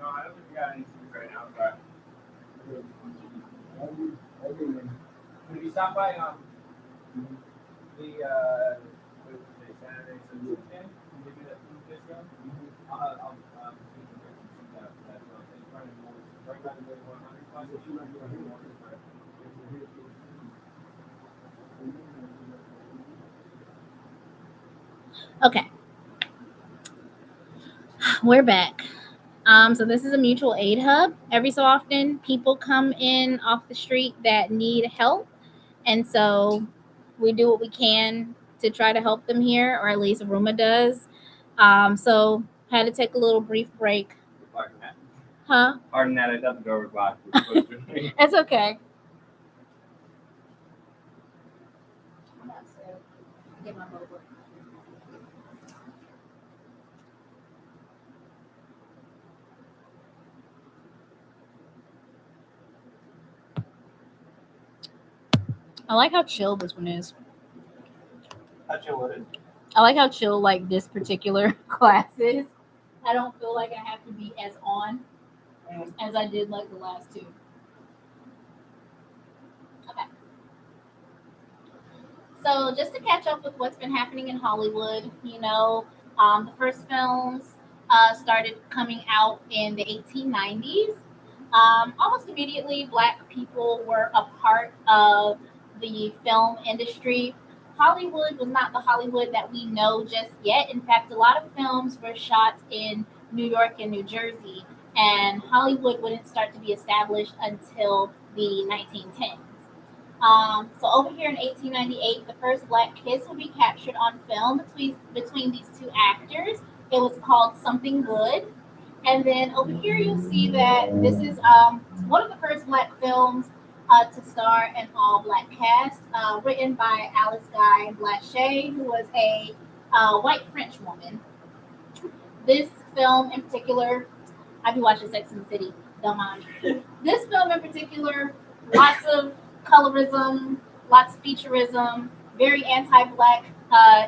No, I don't think we got any food right now, but if you stop by the Saturday so weekend, give me that food discount. I'll that's what I'm saying. Right by the 100 plus. If you like Okay. We're back. So this is a mutual aid hub. Every so often, people come in off the street that need help, and so we do what we can to try to help them here, or at least Aruma does. So had to take a little brief break. Pardon that. Huh? Pardon that. I thought the door was locked. It's okay. Get my boba. I like how chill this one is. How chill it is. I like how chill like this particular class is. I don't feel like I have to be as on as I did like the last two. Okay. So just to catch up with what's been happening in Hollywood, the first films started coming out in the 1890s. Almost immediately, Black people were a part of the film industry. Hollywood was not the Hollywood that we know just yet. In fact, a lot of films were shot in New York and New Jersey, and Hollywood wouldn't start to be established until the 1910s. So over here in 1898, the first Black kiss will be captured on film between these two actors. It was called Something Good. And then over here, you'll see that this is one of the first Black films to star an all-Black cast, written by Alice Guy Blaché, who was a white French woman. This film in particular, I've been watching Sex and the City, don't mind. This film in particular, lots of colorism, lots of featureism, very anti-Black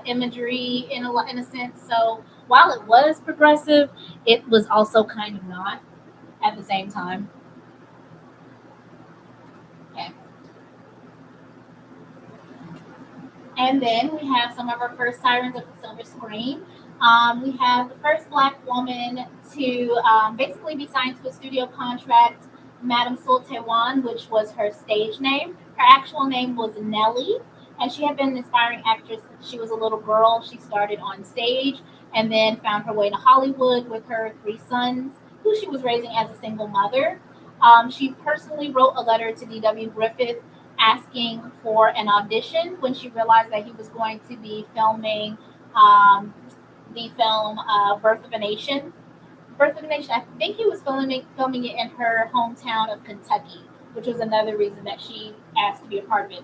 imagery in a sense. So while it was progressive, it was also kind of not at the same time. And then we have some of our first sirens of the silver screen. We have the first black woman to basically be signed to a studio contract, Madame Sultewan, which was her stage name. Her actual name was Nellie, and she had been an aspiring actress since she was a little girl. She started on stage and then found her way to Hollywood with her three sons, who she was raising as a single mother. She personally wrote a letter to D.W. Griffith asking for an audition when she realized that he was going to be filming um, the film Birth of a Nation. Birth of a Nation, I think he was filming it in her hometown of Kentucky, which was another reason that she asked to be a part of it.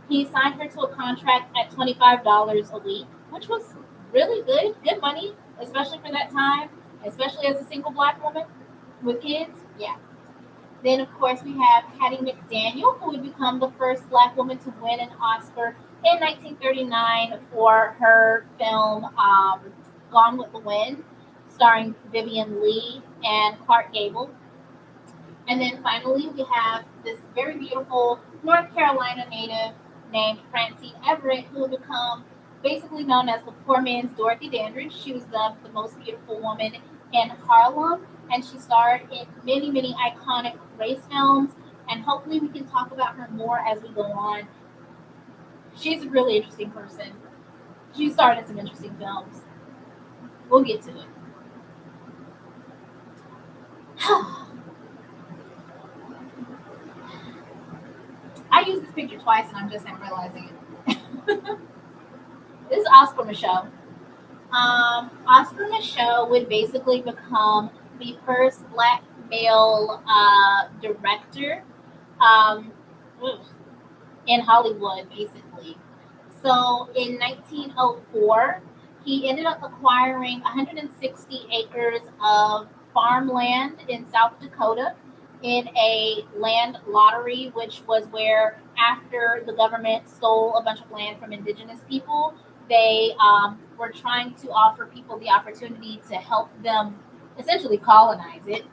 He signed her to a contract at $25 a week, which was really good money, especially for that time, especially as a single black woman with kids. Yeah. Then, of course, we have Hattie McDaniel, who would become the first black woman to win an Oscar in 1939 for her film Gone with the Wind, starring Vivian Lee and Clark Gable. And then finally, we have this very beautiful North Carolina native named Francine Everett, who will become basically known as the poor man's Dorothy Dandridge. She was dubbed the most beautiful woman in Harlem, and she starred in many iconic race films. And hopefully, we can talk about her more as we go on. She's a really interesting person. She starred in some interesting films. We'll get to it. I used this picture twice, and I'm just now realizing it. This is Oscar Michelle. Oscar Michelle would basically become the first black male director um, in Hollywood, basically. So in 1904, he ended up acquiring 160 acres of farmland in South Dakota in a land lottery, which was where, after the government stole a bunch of land from indigenous people, they were trying to offer people the opportunity to help them essentially colonize it.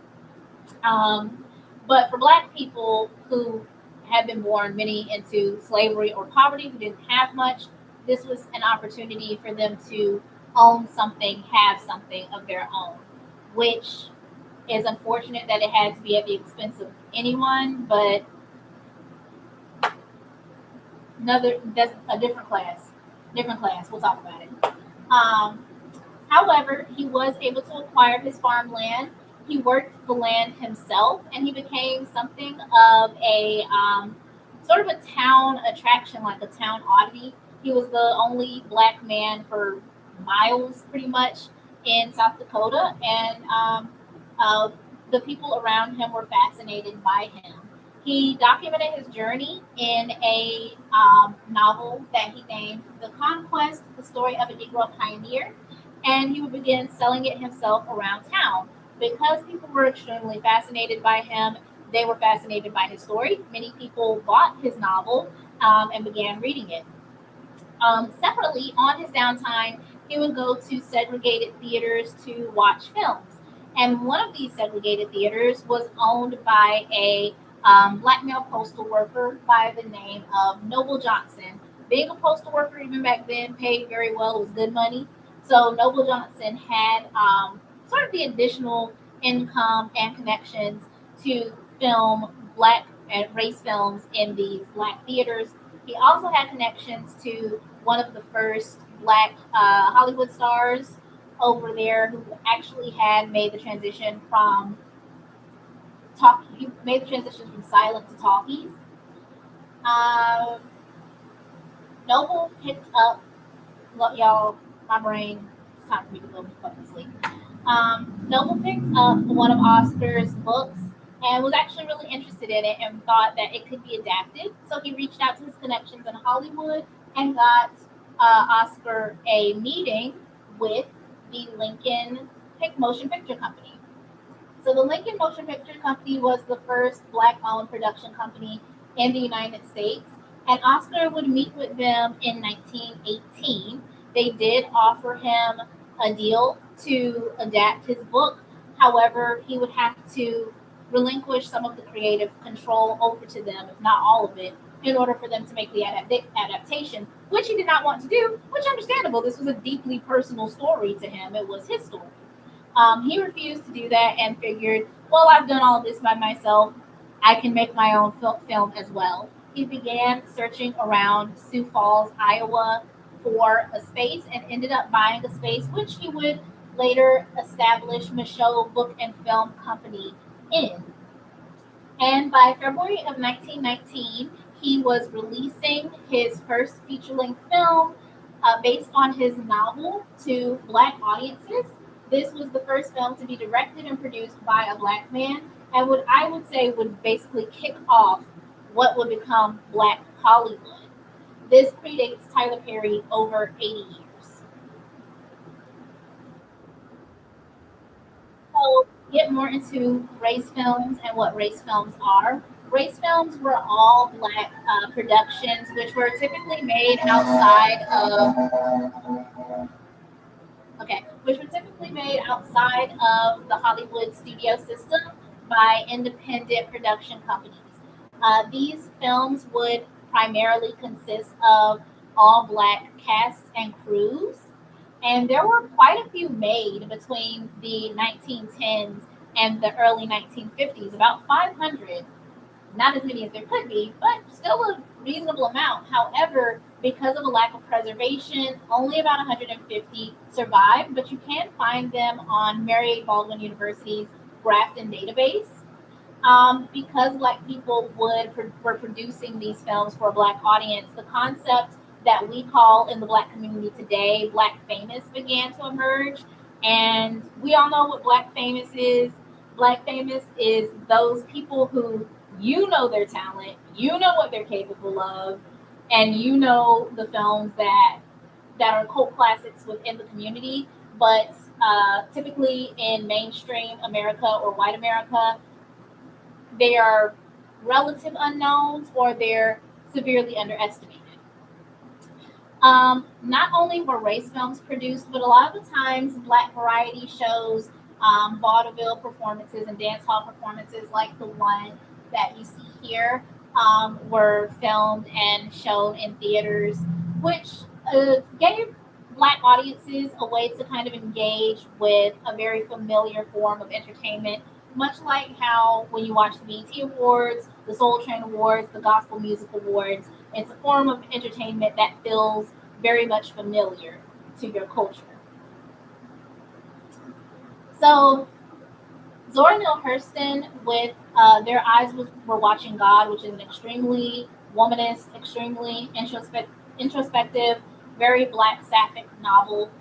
Um, but for black people who had been born many into slavery or poverty, who didn't have much, this was an opportunity for them to own something, have something of their own, which is unfortunate that it had to be at the expense of anyone, but another that's a different class. Different class. We'll talk about it. Um, However, he was able to acquire his farmland. He worked the land himself, and he became something of a sort of a town attraction, like a town oddity. He was the only black man for miles, pretty much, in South Dakota, and uh, the people around him were fascinated by him. He documented his journey in a novel that he named The Conquest, the story of a Negro pioneer, and he would begin selling it himself around town. Because people were extremely fascinated by him, they were fascinated by his story. Many people bought his novel and began reading it. Separately, on his downtime, he would go to segregated theaters to watch films. And one of these segregated theaters was owned by a black male postal worker by the name of Noble Johnson. Being a postal worker, even back then, paid very well. It was good money. So Noble Johnson had sort of the additional income and connections to film black and race films in these black theaters. He also had connections to one of the first black Hollywood stars over there who actually had made the transition from he made the transition from silent to talkies. Um, Noble picked up, look, y'all, my brain, it's time for me to go fucking sleep. Noble picked up one of Oscar's books and was actually really interested in it and thought that it could be adapted. So he reached out to his connections in Hollywood and got Oscar a meeting with the Lincoln Motion Picture Company. So the Lincoln Motion Picture Company was the first black-owned production company in the United States, and Oscar would meet with them in 1918. They did offer him a deal to adapt his book. However, he would have to relinquish some of the creative control over to them, if not all of it, in order for them to make the adaptation, which he did not want to do, which understandable. This was a deeply personal story to him. It was his story. He refused to do that and figured, well, I've done all this by myself. I can make my own film as well. He began searching around Sioux Falls, Iowa for a space and ended up buying a space, which he would later establish Michaud Book and Film Company in. And by February of 1919, he was releasing his first feature length film based on his novel to black audiences. This was the first film to be directed and produced by a black man, and what I would say would basically kick off what would become Black Hollywood. This predates Tyler Perry over 80 years. So, get more into race films and what race films are. Race films were all black productions, which were typically made outside of which were typically made outside of the Hollywood studio system by independent production companies. These films would primarily consist of all black casts and crews, and there were quite a few made between the 1910s and the early 1950s, about 500. Not as many as there could be, but still a reasonable amount. However, because of a lack of preservation, only about 150 survived, but you can find them on Mary Baldwin University's Grafton database. Because black people were producing these films for a black audience, the concept that we call in the black community today black famous began to emerge. And we all know what black famous is. Black famous is those people who you know their talent, you know what they're capable of, and you know the films that are cult classics within the community. But typically in mainstream America or white America, they are relative unknowns or they're severely underestimated. Not only were race films produced, but a lot of the times black variety shows, vaudeville performances, and dance hall performances like the one that you see here were filmed and shown in theaters, which gave black audiences a way to kind of engage with a very familiar form of entertainment, much like how when you watch the BET Awards, the Soul Train Awards, the Gospel Music Awards, it's a form of entertainment that feels very much familiar to your culture. So Zora Neale Hurston with Their Eyes Were Watching God, which is an extremely womanist, extremely introspective, very black sapphic novel,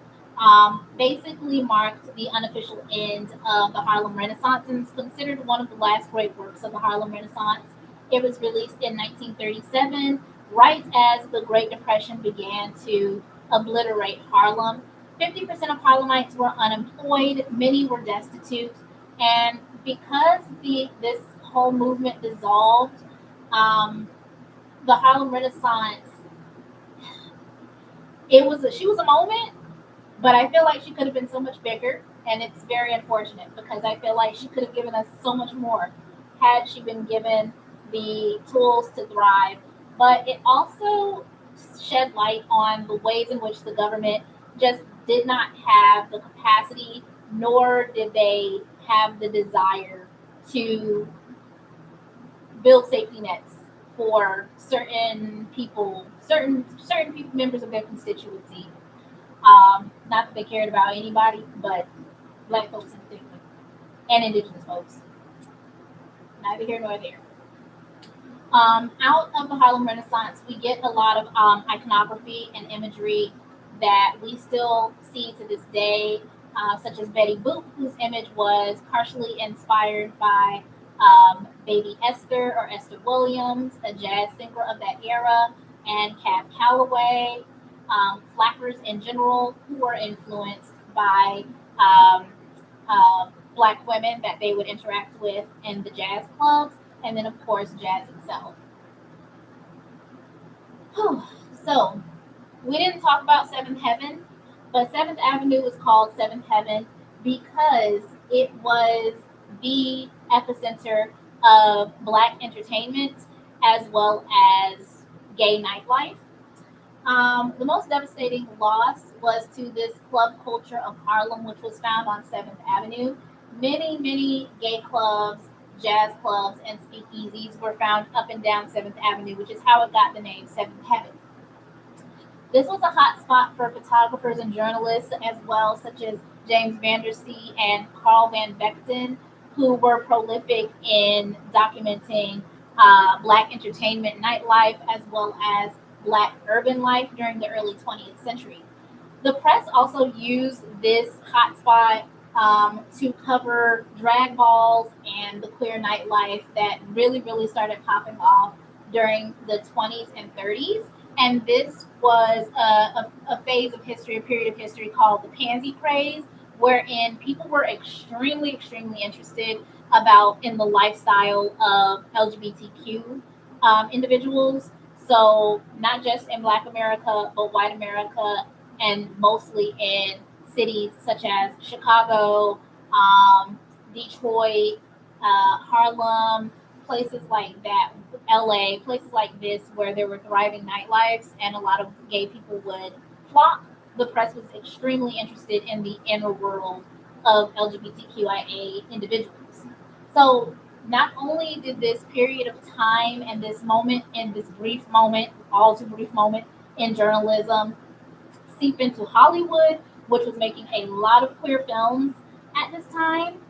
basically marked the unofficial end of the Harlem Renaissance and is considered one of the last great works of the Harlem Renaissance. It was released in 1937, right as the Great Depression began to obliterate Harlem. 50% of Harlemites were unemployed, many were destitute, and because this whole movement dissolved, the Harlem Renaissance, she was a moment, but I feel like she could have been so much bigger, and it's very unfortunate because I feel like she could have given us so much more had she been given the tools to thrive. But it also shed light on the ways in which the government just did not have the capacity, nor did they have the desire to build safety nets for certain people, certain people, members of their constituency. Not that they cared about anybody, but black folks in particular, and indigenous folks. Neither here nor there. Out of the Harlem Renaissance, we get a lot of iconography and imagery that we still see to this day, such as Betty Boop, whose image was partially inspired by Baby Esther or Esther Williams, a jazz singer of that era, and Cab Calloway, flappers in general who were influenced by um, black women that they would interact with in the jazz clubs, and then, of course, jazz itself. So, we didn't talk about Seventh Heaven, but Seventh Avenue was called Seventh Heaven because it was the epicenter of black entertainment as well as gay nightlife. The most devastating loss was to this club culture of Harlem, which was found on 7th Avenue. Many, many gay clubs, jazz clubs, and speakeasies were found up and down 7th Avenue, which is how it got the name 7th Heaven. This was a hot spot for photographers and journalists as well, such as James Vandersea and Carl Van Vechten, who were prolific in documenting Black entertainment nightlife as well as Black urban life during the early 20th century. The press also used this hotspot to cover drag balls and the queer nightlife that really, really started popping off during the 20s and 30s. And this was a phase of history, a period of history called the pansy craze, wherein people were extremely, extremely interested about in the lifestyle of LGBTQ individuals. So not just in Black America, but white America, and mostly in cities such as Chicago, Detroit, Harlem, places like that, LA, places like this where there were thriving nightlives and a lot of gay people would flock. The press was extremely interested in the inner world of LGBTQIA individuals. So not only did this period of time and this moment and this brief moment, all too brief moment in journalism seep into Hollywood, which was making a lot of queer films at this time,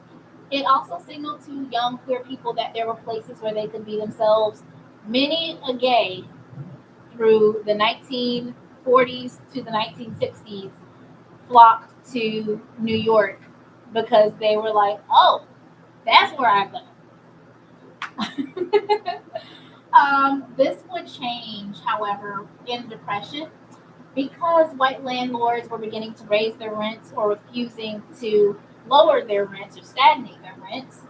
it also signaled to young queer people that there were places where they could be themselves. Many a gay through the 1940s to the 1960s flocked to New York because they were like, oh, that's where I go. This would change, however, in the Depression because white landlords were beginning to raise their rents or refusing to lower their rents or stagnate their rents.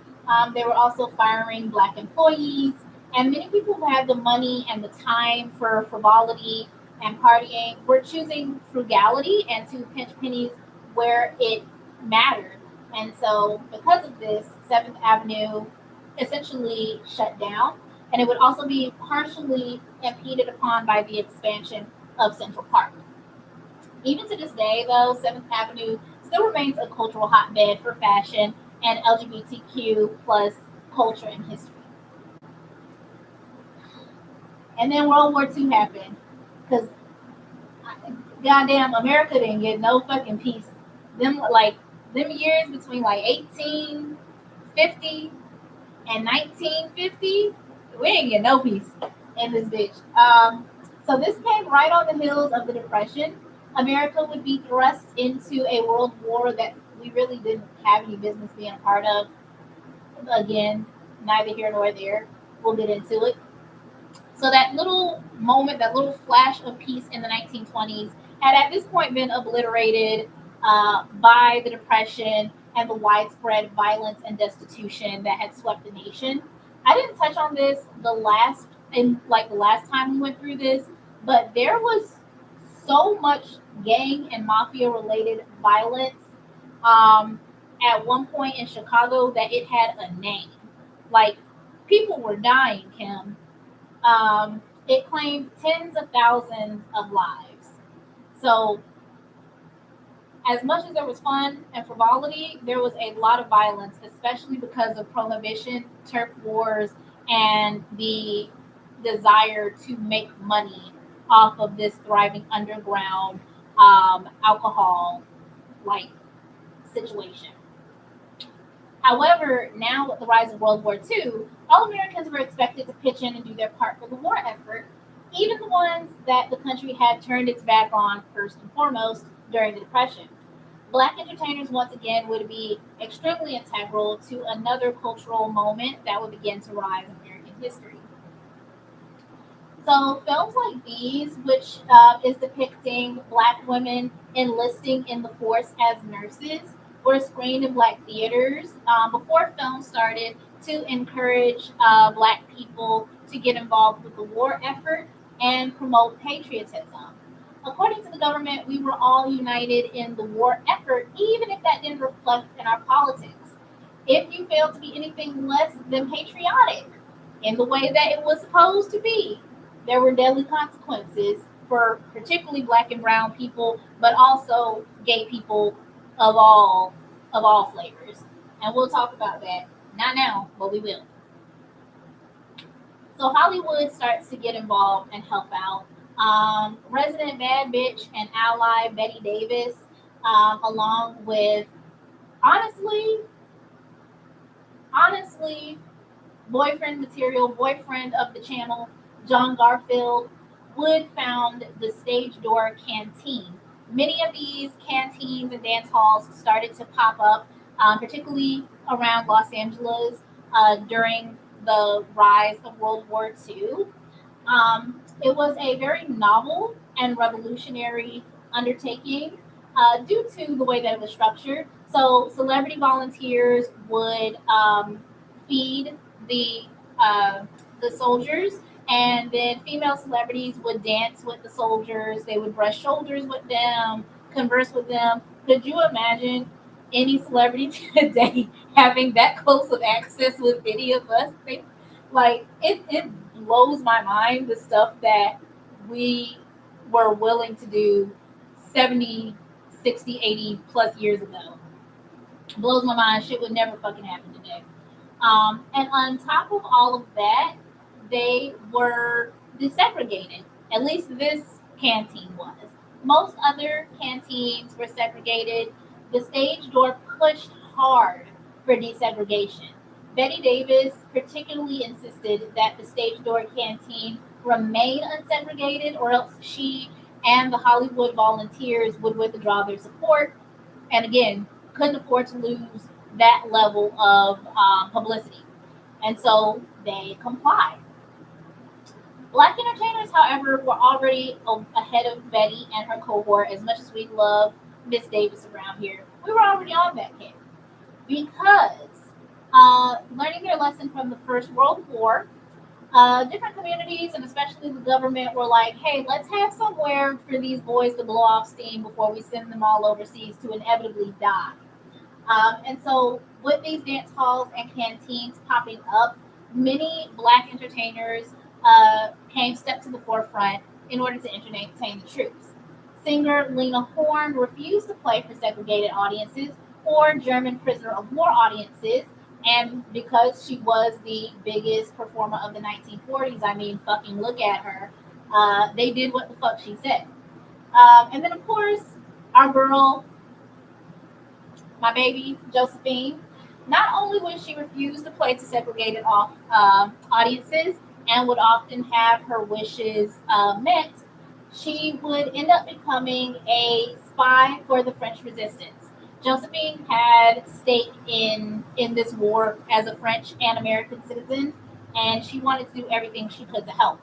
They were also firing Black employees, and many people who had the money and the time for frivolity and partying were choosing frugality and to pinch pennies where it mattered. And so, because of this, 7th Avenue essentially shut down, and it would also be partially impeded upon by the expansion of Central Park. Even to this day, though, 7th Avenue still remains a cultural hotbed for fashion and LGBTQ plus culture and history. And then World War II happened because goddamn America didn't get no fucking peace. Them years between like 1850 and 1950, we didn't get no peace in this bitch. So this came right on the heels of the Depression. America would be thrust into a world war that we really didn't have any business being a part of. Again, neither here nor there. We'll get into it. So that little moment, that little flash of peace in the 1920s had at this point been obliterated by the Depression and the widespread violence and destitution that had swept the nation. I didn't touch on this the last time we went through this, but there was so much gang and mafia related violence at one point in Chicago that it had a name. Like people were dying, Kim. It claimed tens of thousands of lives. So as much as there was fun and frivolity, there was a lot of violence, especially because of prohibition, turf wars, and the desire to make money off of this thriving underground alcohol like situation. However, now with the rise of World War II, all Americans were expected to pitch in and do their part for the war effort, even the ones that the country had turned its back on first and foremost during the Depression. Black entertainers once again would be extremely integral to another cultural moment that would begin to rise in American history. So films like these, which is depicting Black women enlisting in the force as nurses, were screened in Black theaters before film started to encourage Black people to get involved with the war effort and promote patriotism. According to the government, we were all united in the war effort, even if that didn't reflect in our politics. If you failed to be anything less than patriotic in the way that it was supposed to be, there were deadly consequences for particularly black and brown people, but also gay people of all flavors. And we'll talk about that. Not now, but we will. So Hollywood starts to get involved and help out. Resident Bad Bitch and ally Betty Davis, along with honestly, honestly, boyfriend material, boyfriend of the channel, John Garfield, would found the Stage Door Canteen. Many of these canteens and dance halls started to pop up, particularly around Los Angeles during the rise of World War II. It was a very novel and revolutionary undertaking due to the way that it was structured. So, celebrity volunteers would feed the uh, the soldiers, and then female celebrities would dance with the soldiers. They would brush shoulders with them, converse with them. Could you imagine any celebrity today having that close of access with any of us? Like it blows my mind the stuff that we were willing to do 70, 60, 80 plus years ago. Blows my mind. Shit would never fucking happen today. And on top of all of that, they were desegregated. At least this canteen was. Most other canteens were segregated. The stage door pushed hard for desegregation. Betty Davis particularly insisted that the stage door canteen remain unsegregated, or else she and the Hollywood volunteers would withdraw their support. And again, couldn't afford to lose that level of publicity. And so they complied. Black entertainers, however, were already ahead of Betty and her cohort. As much as we love Miss Davis around here, we were already on that kick because learning their lesson from the First World War, different communities and especially the government were like, hey, let's have somewhere for these boys to blow off steam before we send them all overseas to inevitably die. And so, with these dance halls and canteens popping up, many black entertainers came step to the forefront in order to entertain the troops. Singer Lena Horne refused to play for segregated audiences or German prisoner of war audiences, and because she was the biggest performer of the 1940s, I mean, fucking look at her. They did what the fuck she said. And then, of course, our girl my baby Josephine, not only would she refuse to play to segregated off audiences and would often have her wishes met, she would end up becoming a spy for the French resistance. Josephine had stake in this war as a French and American citizen, and she wanted to do everything she could to help.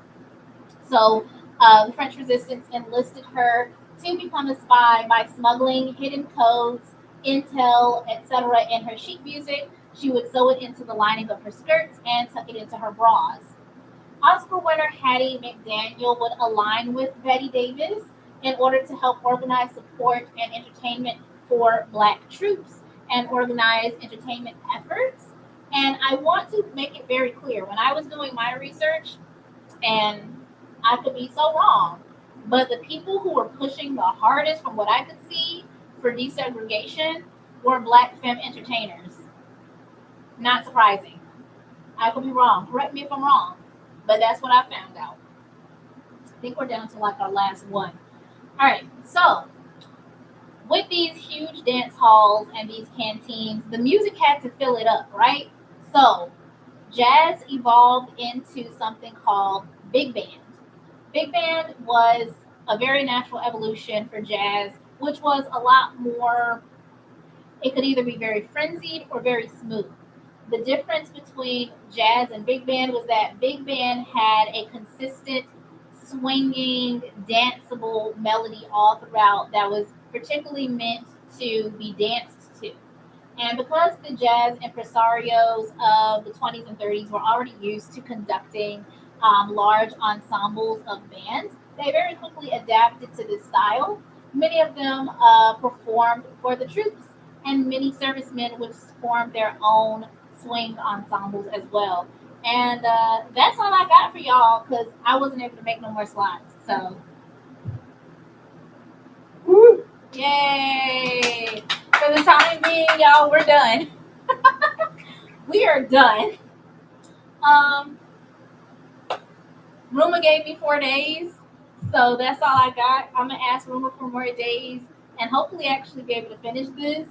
So the French resistance enlisted her to become a spy by smuggling hidden codes, intel, etc. in her sheet music. She would sew it into the lining of her skirts and tuck it into her bras. Oscar winner Hattie McDaniel would align with Betty Davis in order to help organize support and entertainment for Black troops and organize entertainment efforts. And I want to make it very clear when I was doing my research, and I could be so wrong, but the people who were pushing the hardest, from what I could see, for desegregation were Black femme entertainers. Not surprising. I could be wrong. Correct me if I'm wrong, but that's what I found out. I think we're down to like our last one. All right, so with these huge dance halls and these canteens, the music had to fill it up, right? So jazz evolved into something called big band. Big band was a very natural evolution for jazz, which was a lot more, it could either be very frenzied or very smooth. The difference between jazz and big band was that big band had a consistent, swinging, danceable melody all throughout that was particularly meant to be danced to. And because the jazz impresarios of the 20s and 30s were already used to conducting large ensembles of bands, they very quickly adapted to this style. Many of them performed for the troops, and many servicemen would form their own swing ensembles as well. And that's all I got for y'all because I wasn't able to make no more slides. So, Woo! yay! For the time being, y'all, we're done. We are done. Um, Ruma gave me 4 days, so that's all I got. I'm gonna ask Ruma for more days and hopefully actually be able to finish this.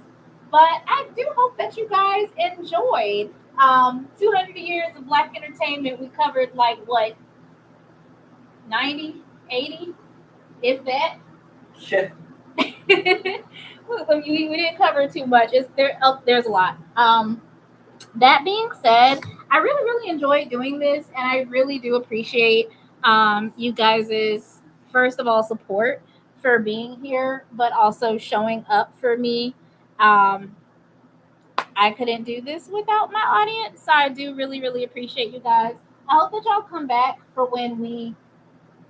But I do hope that you guys enjoyed. 200 years of Black entertainment. We covered like what, 90, 80, if that. Yeah. We didn't cover too much. It's there. Oh, there's a lot. That being said, I really, really enjoyed doing this, and I really do appreciate you guys' first of all support for being here, but also showing up for me. Um, I couldn't do this without my audience, so I do really, really appreciate you guys. I hope that y'all come back for when we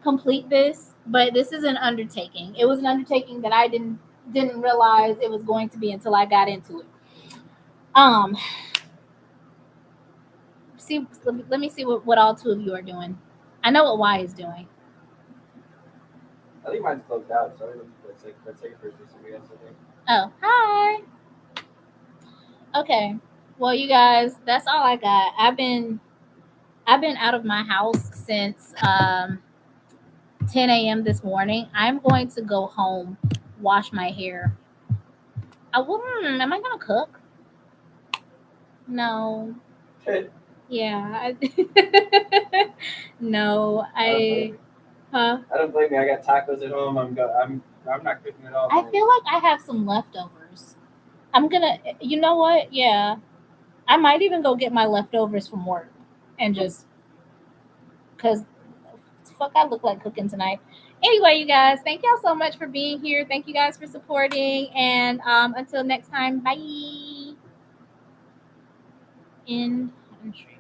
complete this, but this is an undertaking. It was an undertaking that I didn't realize it was going to be until I got into it. Um, see, let me see what all two of you are doing. I know what Y is doing. I think mine's closed out, so let's take it first. I guess. I think. Oh, hi. Okay. Well, you guys, that's all I got. I've been out of my house since 10 a.m. this morning. I'm going to go home, wash my hair. Am I gonna cook? No. Yeah. No, huh? I don't blame me. I got tacos at home. I'm not cooking at all. I feel like I have some leftovers. I'm gonna, you know what? Yeah, I might even go get my leftovers from work and just, cause fuck, I look like cooking tonight. Anyway, you guys, thank y'all so much for being here. Thank you guys for supporting, and until next time, bye. In country.